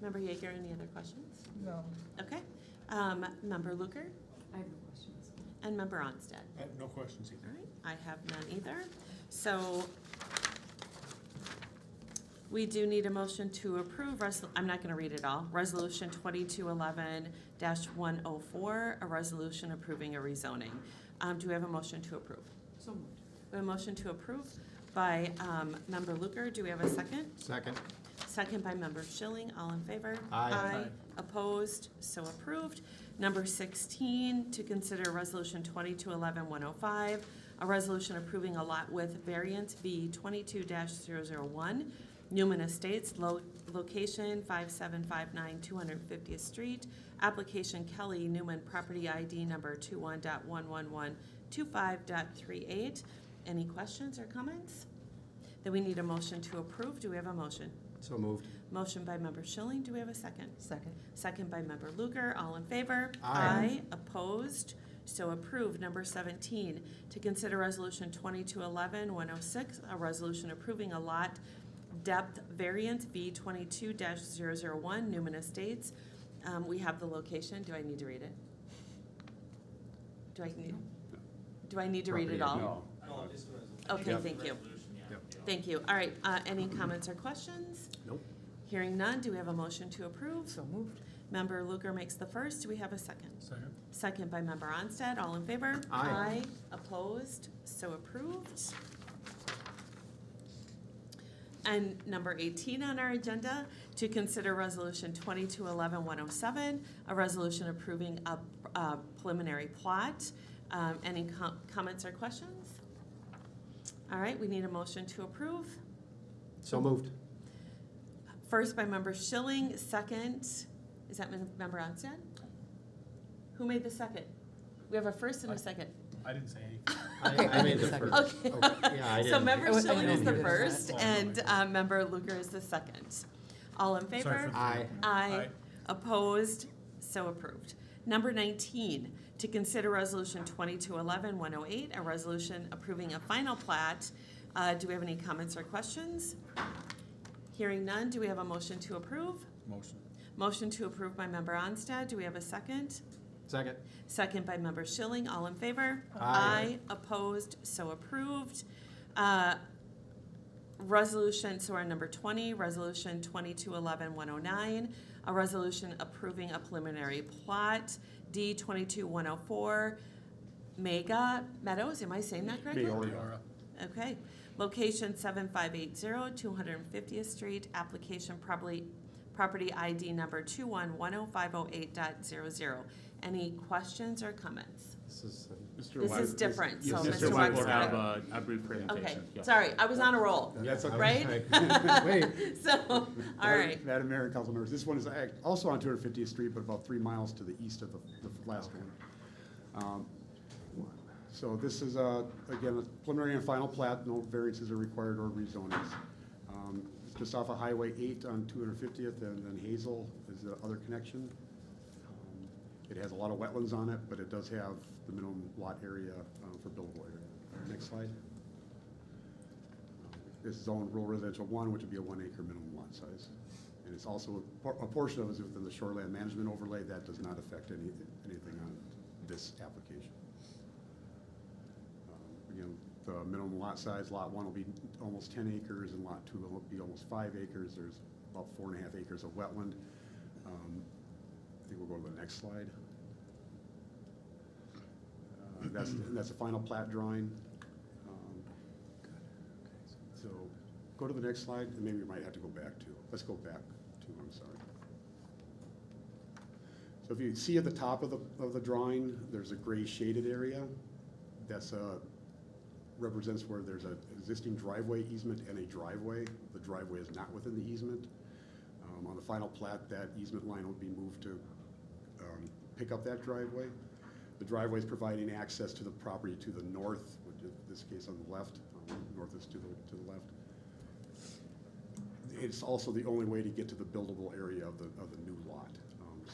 Member Yeager, any other questions? No. Okay. Member Luker I have no questions. and Member Onstead. I have no questions All right, I have none either. So we do need a motion to approve, I'm not gonna read it all. Resolution 2211-104, a resolution approving a rezoning. Do we have a motion to approve? So moved. We have a motion to approve by Member Luker. Do we have a second? Second. Second by Member Schilling. All in favor? Aye. Aye. Opposed? So approved. Number 16, to consider Resolution 2211-105, a resolution approving a lot width variance V 22-001, Newman Estates, location 5759 250th Street, application Kelly Newman, property ID number 21.11125.38. Any questions or comments? Then we need a motion to approve. Do we have a motion? So moved. Motion by Member Schilling. Do we have a second? Second. Second by Member Luker. All in favor? Aye. Opposed? So approved. Number 17, to consider Resolution 2211-106, a resolution approving a lot depth variance V 22-001, Newman Estates. We have the location. Do I need to read it? Do I need to read it all? No. Okay, Yep. thank you. Yep. Thank you. All right, any comments or questions? Nope. Hearing none, do we have a motion to approve? So moved. Member Luker makes the first. Do we have a second? Second. Second by Member Onstead. All in favor? Aye. Opposed? So approved. And number 18 on our agenda, to consider Resolution 2211-107, a resolution approving a preliminary plot. Any comments or questions? All right, we need a motion to approve. So moved. First by Member Schilling, second, is that Member Onstead? Who made the second? We have a first and a second. I didn't say anything. I made the first. Okay. Yeah, I So didn't. Member I Schilling is didn't the know you did first, that. and Member Luker is the second. All in favor? Aye. Aye. Opposed? So approved. Number 19, to consider Resolution 2211-108, a resolution approving a final plat. Do we have any comments or questions? Hearing none, do we have a motion to approve? Motion. Motion to approve by Member Onstead. Do we have a second? Second. Second by Member Schilling. All in favor? Aye. Opposed? So approved. Resolution, so our number 20, Resolution 2211-109, a resolution approving a preliminary plot, D 22-104, Mega Meadows, am I saying that correctly? Mayoria. Okay. Location 7580 250th Street, application property ID number 21105008.00. Any questions or comments? This is, This is different, so Yes, Mr. Mr. Weck Weck will will have have a brief Okay, presentation. Yeah. sorry, I was on a roll, That's okay. right? Wait. So, all right, Madam Mayor and council members, this one is also on 250th Street, but about 3 miles to the east of the last one. So this is, again, a preliminary and final plat, no variances are required or rezonings. It's just off of Highway 8 on 250th, and then Hazel is the other connection. It has a lot of wetlands on it, but it does have the minimum lot area for billboard. Next slide. it's zoned rural residential 1, which would be a 1 acre minimum lot size. And it's also, a portion of it is within the shoreland management overlay. That does not affect anything on this application. Again, the minimum lot size, lot 1 will be almost 10 acres, and lot 2 will be almost 5 acres. There's about 4.5 acres of wetland. I think we'll go to the next slide. That's a final plat drawing. So go to the next slide, and maybe we might have to go back to, let's go back to, I'm sorry. So if you see at the top of the drawing, there's a gray shaded area. That's represents where there's an existing driveway easement and a driveway. The driveway is not within the easement. On the final plat, that easement line will be moved to pick up that driveway. The driveway is providing access to the property to the north, which in this case on the left. North is to the left. It's also the only way to get to the buildable area of the new lot.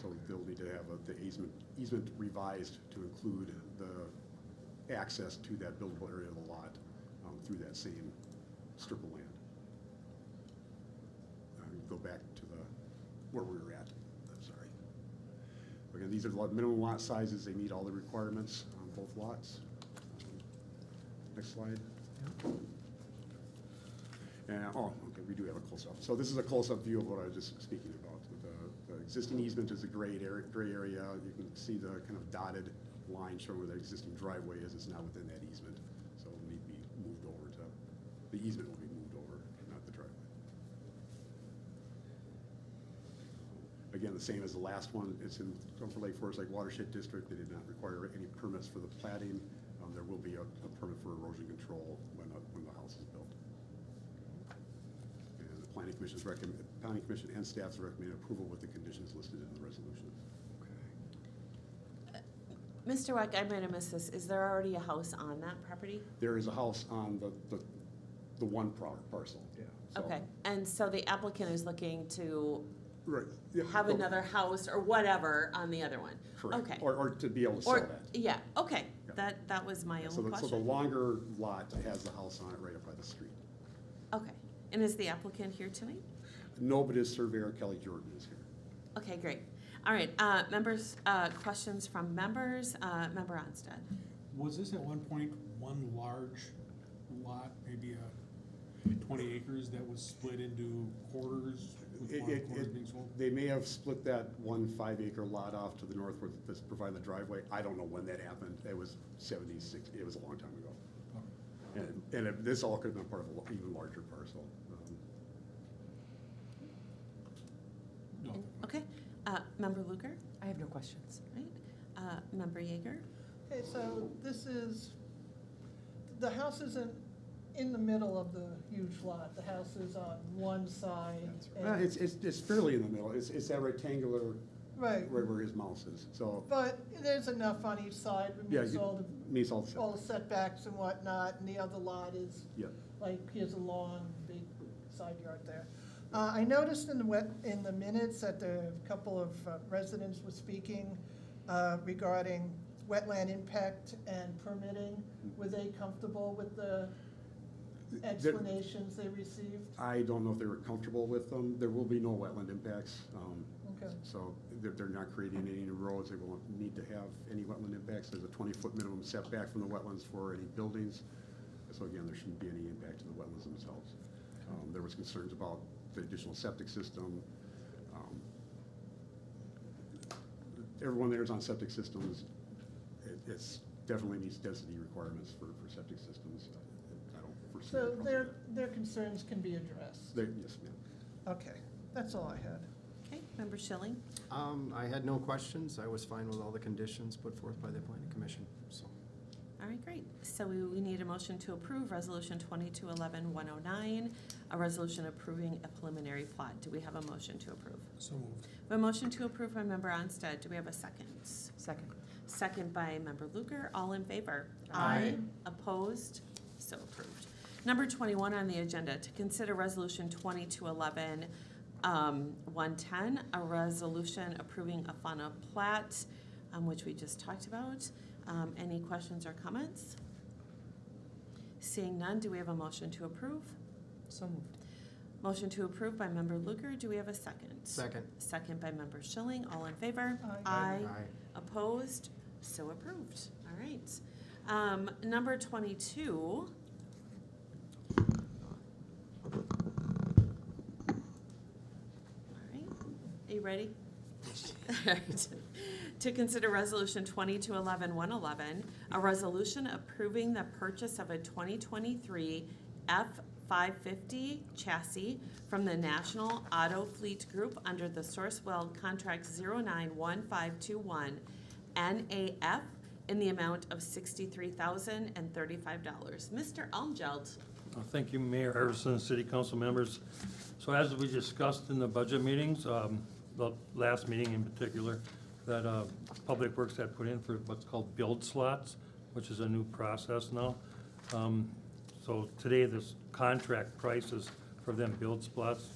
So they'll need to have the easement revised to include the access to that buildable area of the lot through that same strip of land. Go back to where we were at. I'm sorry. Again, these are the minimum lot sizes. They meet all the requirements on both lots. Next slide. And, okay, we do have a close-up. So this is a close-up view of what I was just speaking about. The existing easement is a gray area. You can see the kind of dotted line showing where the existing driveway is. It's not within that easement, so it will need to be moved over to, the easement will be moved over, not the driveway. Again, the same as the last one. It's in Lake Forest Lake Watershed District. They did not require any permits for the platting. There will be a permit for erosion control when the house is built. And the Planning Commission and staff's recommend approval with the conditions listed in the resolution. Mr. Weck, I might have missed this. Is there already a house on that property? There is a house on the one parcel. Yeah. So, Okay, and so the applicant is looking to right. Yeah, have another house or whatever on the other one? Correct. Okay. Or to be able to sell that. Yeah, okay. Yeah. That was my So only the question. longer lot has the house on it right up by the street. Okay, and is the applicant here tonight? No, but his surveyor, Kelly Jordan, is here. Okay, great. All right, members, questions from members? Member Onstad. Was this at one point one large lot, maybe 20 acres that was split into quarters, with one quarter being sold? They may have split that 1 5-acre lot off to the north where this provided the driveway. I don't know when that happened. It was 76, it was a long time ago. Okay. And this all could have been part of an even larger parcel. No. Okay, Member Luker, I have no questions. right? Member Yeager? Okay, so this is, the house isn't in the middle of the huge lot. The house is on one side. and- It's fairly in the middle. It's that rectangular, Right, right where his mouse is, so. but there's enough on each side. It Yeah, meets meets all the all the setbacks and whatnot, and the other lot is, Yeah. like, here's a long, big side yard there. I noticed in the minutes that a couple of residents were speaking regarding wetland impact and permitting. Were they comfortable with the explanations they received? I don't know if they were comfortable with them. There will be no wetland impacts. Okay. So they're not creating any new roads. They won't need to have any wetland impacts. There's a 20-foot minimum setback from the wetlands for any buildings. So again, there shouldn't be any impact to the wetlands themselves. There was concerns about the additional septic system. Everyone there is on septic systems. It's definitely meets density requirements for septic systems. I don't foresee. So any problem with their concerns can be addressed? that. Yes, ma'am. Okay, that's all I had. Okay, Member Schilling? I had no questions. I was fine with all the conditions put forth by the planning commission, so. All right, great. So we need a motion to approve Resolution 2211-109, a resolution approving a preliminary plat. Do we have a motion to approve? So moved. A motion to approve by Member Onstad. Do we have a second? Second. Second by Member Luker. All in favor? Aye. Opposed? So approved. Number 21 on the agenda, to consider Resolution 2211-110, a resolution approving a final plat, which we just talked about. Any questions or comments? Seeing none, do we have a motion to approve? So moved. Motion to approve by member Luker. Do we have a second? Second. Second by member Schilling. All in favor? Aye. Opposed? So approved. All right. Number 22. All right. Are you ready? All right. To consider Resolution 2211-111, a resolution approving the purchase of a 2023 F-550 chassis from the National Auto Fleet Group under the Sourcewell Contract 091521 NAF in the amount of $63,035. Mr. Elmgeld. Thank you, Mayor Harrison, City Council members. So as we discussed in the budget meetings, the last meeting in particular, that Public Works had put in for what's called build slots, which is a new process now. So today, this contract prices for them build slots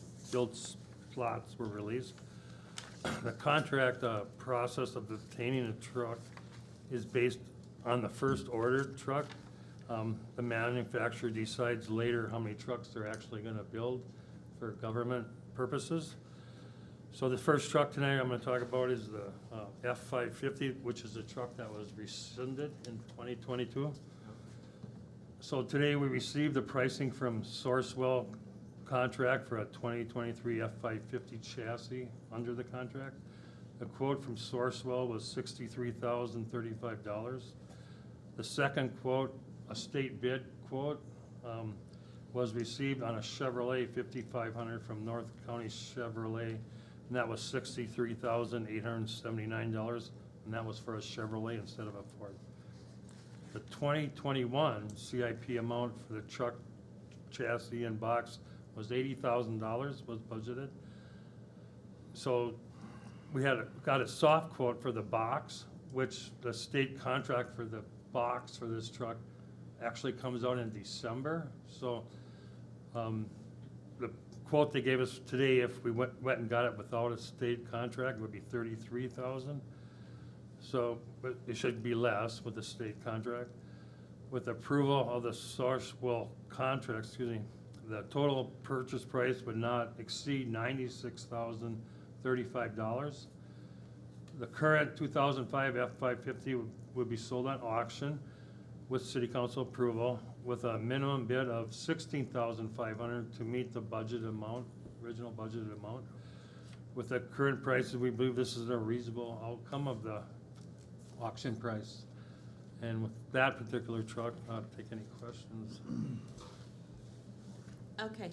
were released. The contract process of obtaining a truck is based on the first order truck. The manufacturer decides later how many trucks they're actually gonna build for government purposes. So the first truck tonight I'm gonna talk about is the F-550, which is a truck that was rescinded in 2022. So today we received the pricing from Sourcewell contract for a 2023 F-550 chassis under the contract. The quote from Sourcewell was $63,035. The second quote, a state bid quote, was received on a Chevrolet 5500 from North County Chevrolet, and that was $63,879, and that was for a Chevrolet instead of a Ford. The 2021 CIP amount for the truck chassis and box was $80,000 was budgeted. So we got a soft quote for the box, which the state contract for the box for this truck actually comes out in December. So the quote they gave us today, if we went and got it without a state contract, would be $33,000. So, but it should be less with the state contract. With approval of the Sourcewell contract, the total purchase price would not exceed $96,035. The current 2005 F-550 would be sold on auction with city council approval with a minimum bid of $16,500 to meet the budget amount, original budgeted amount. With the current prices, we believe this is a reasonable outcome of the auction price. And with that particular truck, I'll take any questions. Okay,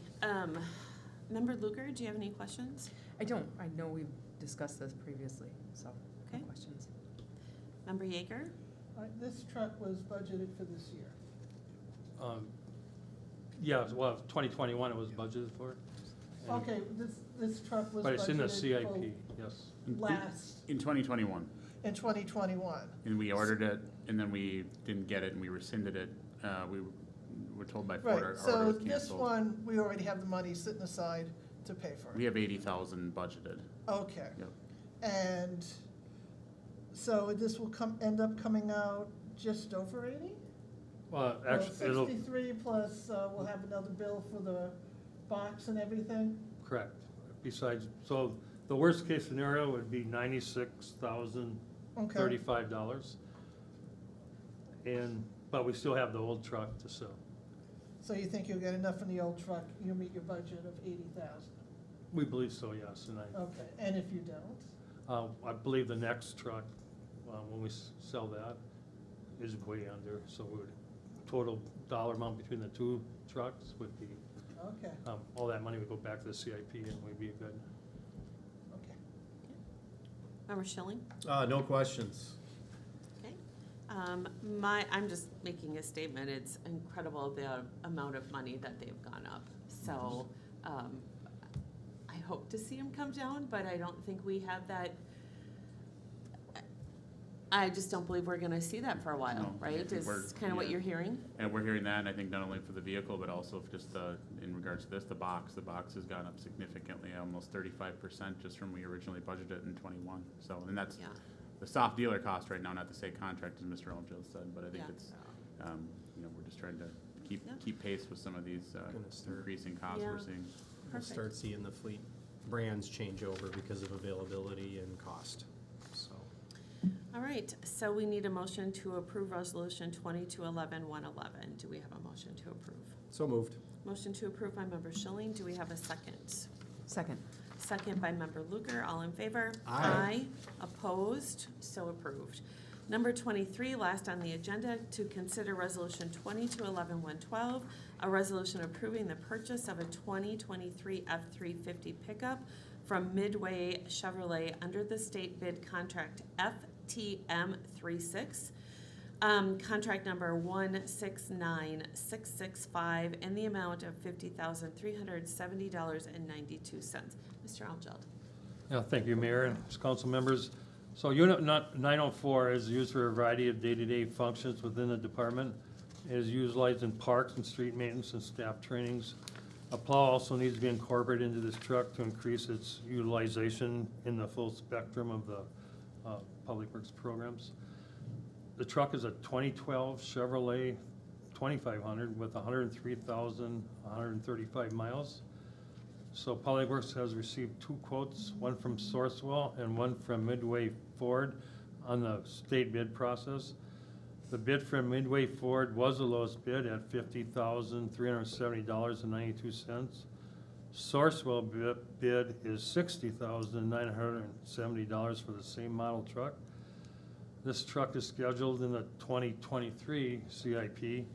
Member Luker, do you have any questions? I don't. I know we've discussed this previously, so no Okay. questions. Member Yeager? This truck was budgeted for this year. Yeah, well, 2021 it was budgeted for. And- Okay, this truck was But it's in the budgeted CIP, yes. last, In 2021, in 2021. and we ordered it, and then we didn't get it, and we rescinded it. We were told by Ford our Right, order so was this canceled. one, we already have the money sitting aside to pay for We it. have 80,000 budgeted. Okay. Yep. And so this will end up coming out just over 80? Well, actually, it'll, 63 plus, we'll have another bill for the box and everything? correct. Besides, so the worst case scenario would be $96,035. And, but we still have the old truck to sell. So you think you'll get enough in the old truck, you'll meet your budget of 80,000? We believe so, yes, and Okay, and if you don't? I believe the next truck, when we sell that, is way under, so we would, total dollar amount between the two trucks would be, Okay, all that money would go back to the CIP and we'd be good. okay. Member Schilling? No questions. Okay. I'm just making a statement. It's incredible the amount of money that they've gone up. So, I hope to see them come down, but I don't think we have that. I just don't believe we're gonna see that for a while, No, I right? think we're- Is kind of what yeah. you're hearing? And we're hearing that, and I think not only for the vehicle, but also for just in regards to this, the box has gone up significantly, almost 35% just from we originally budgeted in 21. So, and that's Yeah. the soft dealer cost right now, not to say contract, as Mr. Elmfield said, but I think Yeah. it's, we're just trying to keep pace with some of these Gonna start. increasing costs we're Yeah. seeing. We'll Perfect. start seeing the fleet brands change over because of availability and cost, so. All right, so we need a motion to approve Resolution 2211-111. Do we have a motion to approve? So moved. Motion to approve by Member Schilling. Do we have a second? Second. Second by Member Luker. All in favor? Aye. Opposed? So approved. Number 23, last on the agenda, to consider Resolution 2211-112, a resolution approving the purchase of a 2023 F-350 pickup from Midway Chevrolet under the state bid contract FTM36, contract number 169665, in the amount of $50,370.92. Mr. Algeld. Yeah, thank you, Mayor and council members. So Unit 904 is used for a variety of day-to-day functions within the department. It is utilized in parks and street maintenance and staff trainings. A plow also needs to be incorporated into this truck to increase its utilization in the full spectrum of the Public Works programs. The truck is a 2012 Chevrolet 2500 with 103,135 miles. So Public Works has received 2 quotes, one from Sourcewell and one from Midway Ford on the state bid process. The bid from Midway Ford was the lowest bid at $50,370.92. Sourcewell bid is $60,970 for the same model truck. This truck is scheduled in the 2023 CIP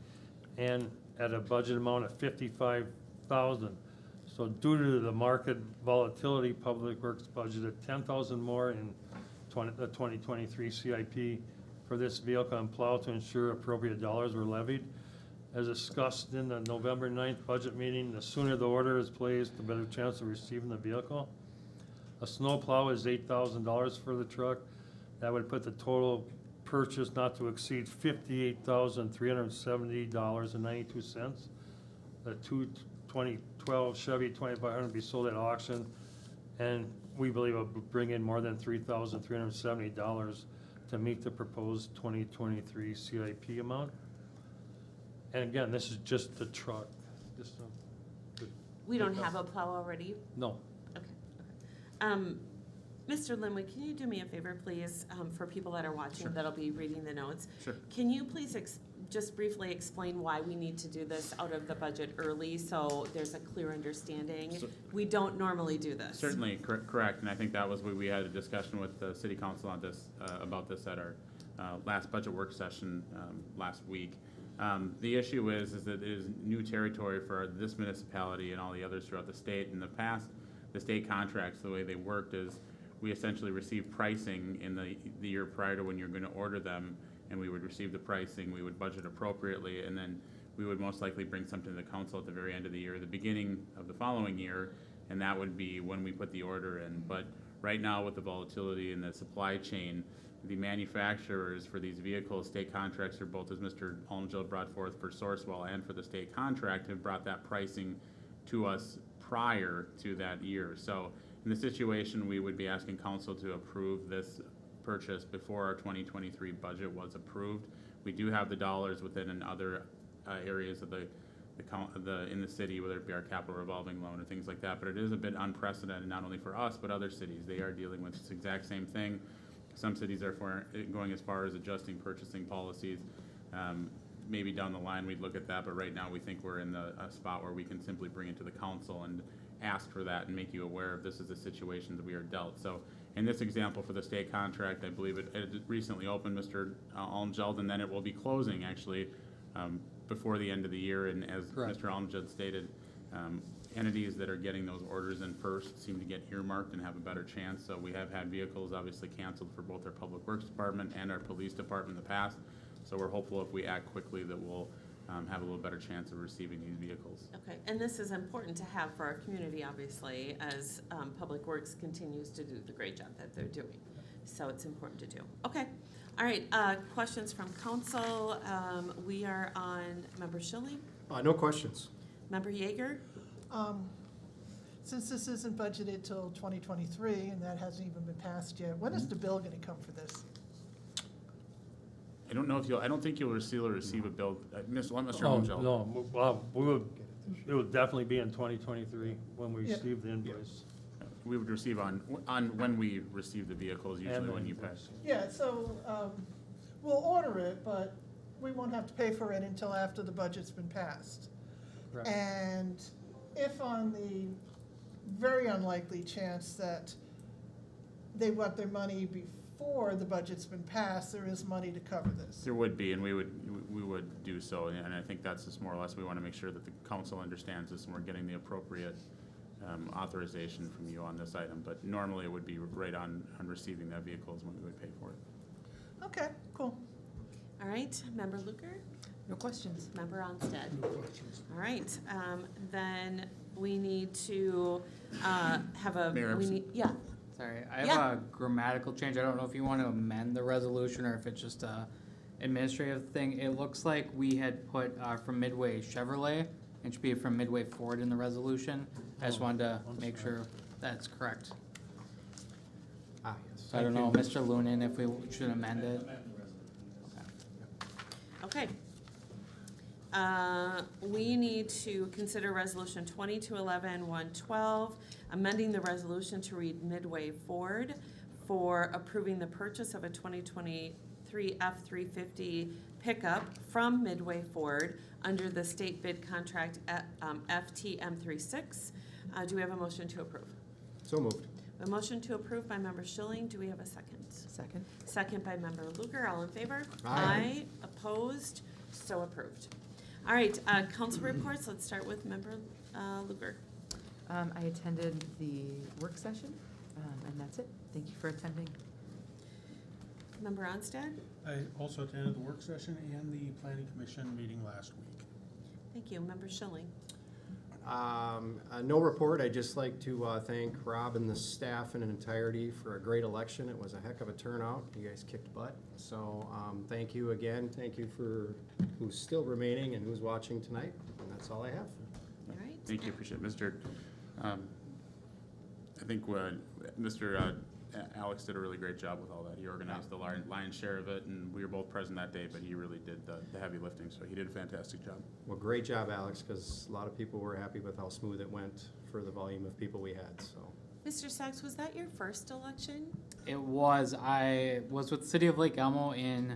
and at a budget amount of $55,000. So due to the market volatility, Public Works budgeted $10,000 more in the 2023 CIP for this vehicle and plow to ensure appropriate dollars were levied. As discussed in the November 9th budget meeting, the sooner the order is placed, the better chance of receiving the vehicle. A snow plow is $8,000 for the truck. That would put the total purchase not to exceed $58,370.92. The 2012 Chevy 2500 will be sold at auction, and we believe it will bring in more than $3,370 to meet the proposed 2023 CIP amount. And again, this is just the truck. We don't have a plow already? No. Okay. Mr. Linwood, can you do me a favor, please, for people that are watching Sure. that'll be reading the notes? Sure. Can you please just briefly explain why we need to do this out of the budget early so there's a clear understanding? So- We don't normally do this. Certainly, correct, and I think that was where we had a discussion with the city council on this, about this at our last budget work session last week. The issue is that it is new territory for this municipality and all the others throughout the state. In the past, the state contracts, the way they worked is we essentially received pricing in the year prior to when you're gonna order them, and we would receive the pricing, we would budget appropriately, and then we would most likely bring something to the council at the very end of the year, the beginning of the following year, and that would be when we put the order in. But right now, with the volatility in the supply chain, the manufacturers for these vehicles, state contracts are both, as Mr. Almgeld brought forth for Sourcewell and for the state contract, have brought that pricing to us prior to that year. So in the situation, we would be asking council to approve this purchase before our 2023 budget was approved. We do have the dollars within in other areas of in the city, whether it be our capital revolving loan or things like that, but it is a bit unprecedented, not only for us, but other cities. They are dealing with this exact same thing. Some cities are going as far as adjusting purchasing policies. Maybe down the line, we'd look at that, but right now, we think we're in a spot where we can simply bring it to the council and ask for that and make you aware of this is the situation that we are dealt. So in this example for the state contract, I believe it recently opened, Mr. Almgeld, and then it will be closing actually before the end of the year. And as Correct. Mr. Almgeld stated, entities that are getting those orders in first seem to get earmarked and have a better chance. So we have had vehicles obviously canceled for both our Public Works Department and our Police Department in the past. So we're hopeful if we act quickly that we'll have a little better chance of receiving these vehicles. Okay, and this is important to have for our community, obviously, as Public Works continues to do the great job that they're doing. So it's important to do. Okay, all right, questions from council. We are on Member Schilling, No questions. Member Yeager. Since this isn't budgeted till 2023, and that hasn't even been passed yet, when is the bill gonna come for this? I don't know if I don't think you'll still receive a bill, Mr. Oh, Holmesville. no, well, it would definitely be in 2023 when we Yeah. receive the invoice. We would receive on when we receive the vehicles, usually And when you the pay. invoice. Yeah, so, we'll order it, but we won't have to pay for it until after the budget's been passed. Correct. And if on the very unlikely chance that they want their money before the budget's been passed, there is money to cover this. There would be, and we would do so, and I think that's just more or less, we want to make sure that the council understands this and we're getting the appropriate authorization from you on this item, but normally it would be right on receiving that vehicle is when we would pay for it. Okay, cool. All right, Member Luker? No questions. Member Onstead? No questions. All right, then we need to have a, Mayor, yeah, Sorry, I have Yeah. a grammatical change. I don't know if you want to amend the resolution or if it's just a administrative thing. It looks like we had put from Midway Chevrolet. It should be from Midway Ford in the resolution. I just wanted to I'm make sorry. sure that's correct. Ah, yes. So I don't know, Mr. Lunan, if we should amend it. okay. We need to consider Resolution 2211-112, amending the resolution to read Midway Ford for approving the purchase of a 2023 F-350 pickup from Midway Ford under the state bid contract at FTM36. Do we have a motion to approve? So moved. A motion to approve by Member Schilling. Do we have a second? Second. Second by Member Luker. All in favor? Aye. Opposed? So approved. All right, council reports. Let's start with Member Luker. I attended the work session, and that's it. Thank you for attending. Member Onstead? I also attended the work session and the planning commission meeting last week. Thank you. Member Schilling? No report. I'd just like to thank Rob and the staff in entirety for a great election. It was a heck of a turnout. You guys kicked butt. So thank you again. Thank you for who's still remaining and who's watching tonight. And that's all I have. All right. Thank you, appreciate it. Mr. I think Mr. Alex did a really great job with all that. He organized the lion's share of it, and we were both present that day, but he really did the heavy lifting, so he did a fantastic job. Well, great job, Alex, because a lot of people were happy with how smooth it went for the volume of people we had, so. Mr. Sachs, was that your first election? It was, I was with the City of Lake Elmo in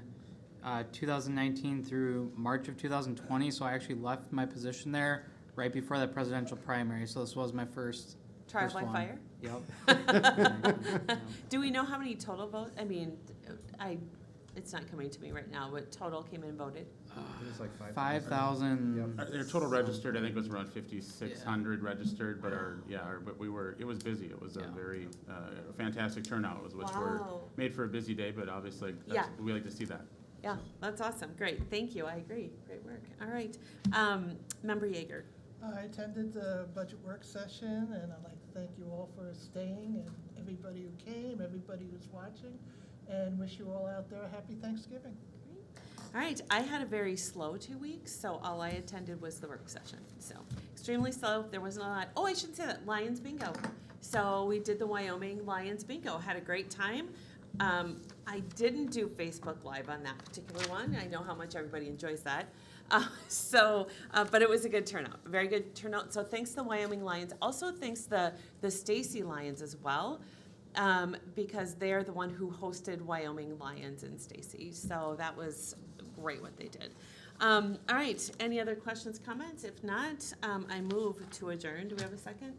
2019 through March of 2020, so I actually left my position there right before that presidential primary, so this was my first Trial by one. fire? Yep. Do we know how many total votes? I mean, it's not coming to me right now, but total came in and voted. It was like 5,000. Our total registered, I think, was around 5,600 registered, but it was busy. It was a very fantastic turnout, which Wow. made for a busy day, but obviously, we like to see that. Yeah, that's awesome. Great. Thank you. I agree. Great work. All right. Member Yeager. I attended the budget work session, and I'd like to thank you all for staying, and everybody who came, everybody who's watching, and wish you all out there a happy Thanksgiving. All right, I had a very slow 2 weeks, so all I attended was the work session. So extremely slow. There wasn't a lot. Oh, I should say that Lions Bingo. So we did the Wyoming Lions Bingo. Had a great time. I didn't do Facebook Live on that particular one. I know how much everybody enjoys that. But it was a good turnout, a very good turnout. So thanks to the Wyoming Lions. Also thanks the Stacy Lions as well, because they're the one who hosted Wyoming Lions in Stacy. So that was great what they did. All right, any other questions, comments? If not, I move to adjourn. Do we have a second?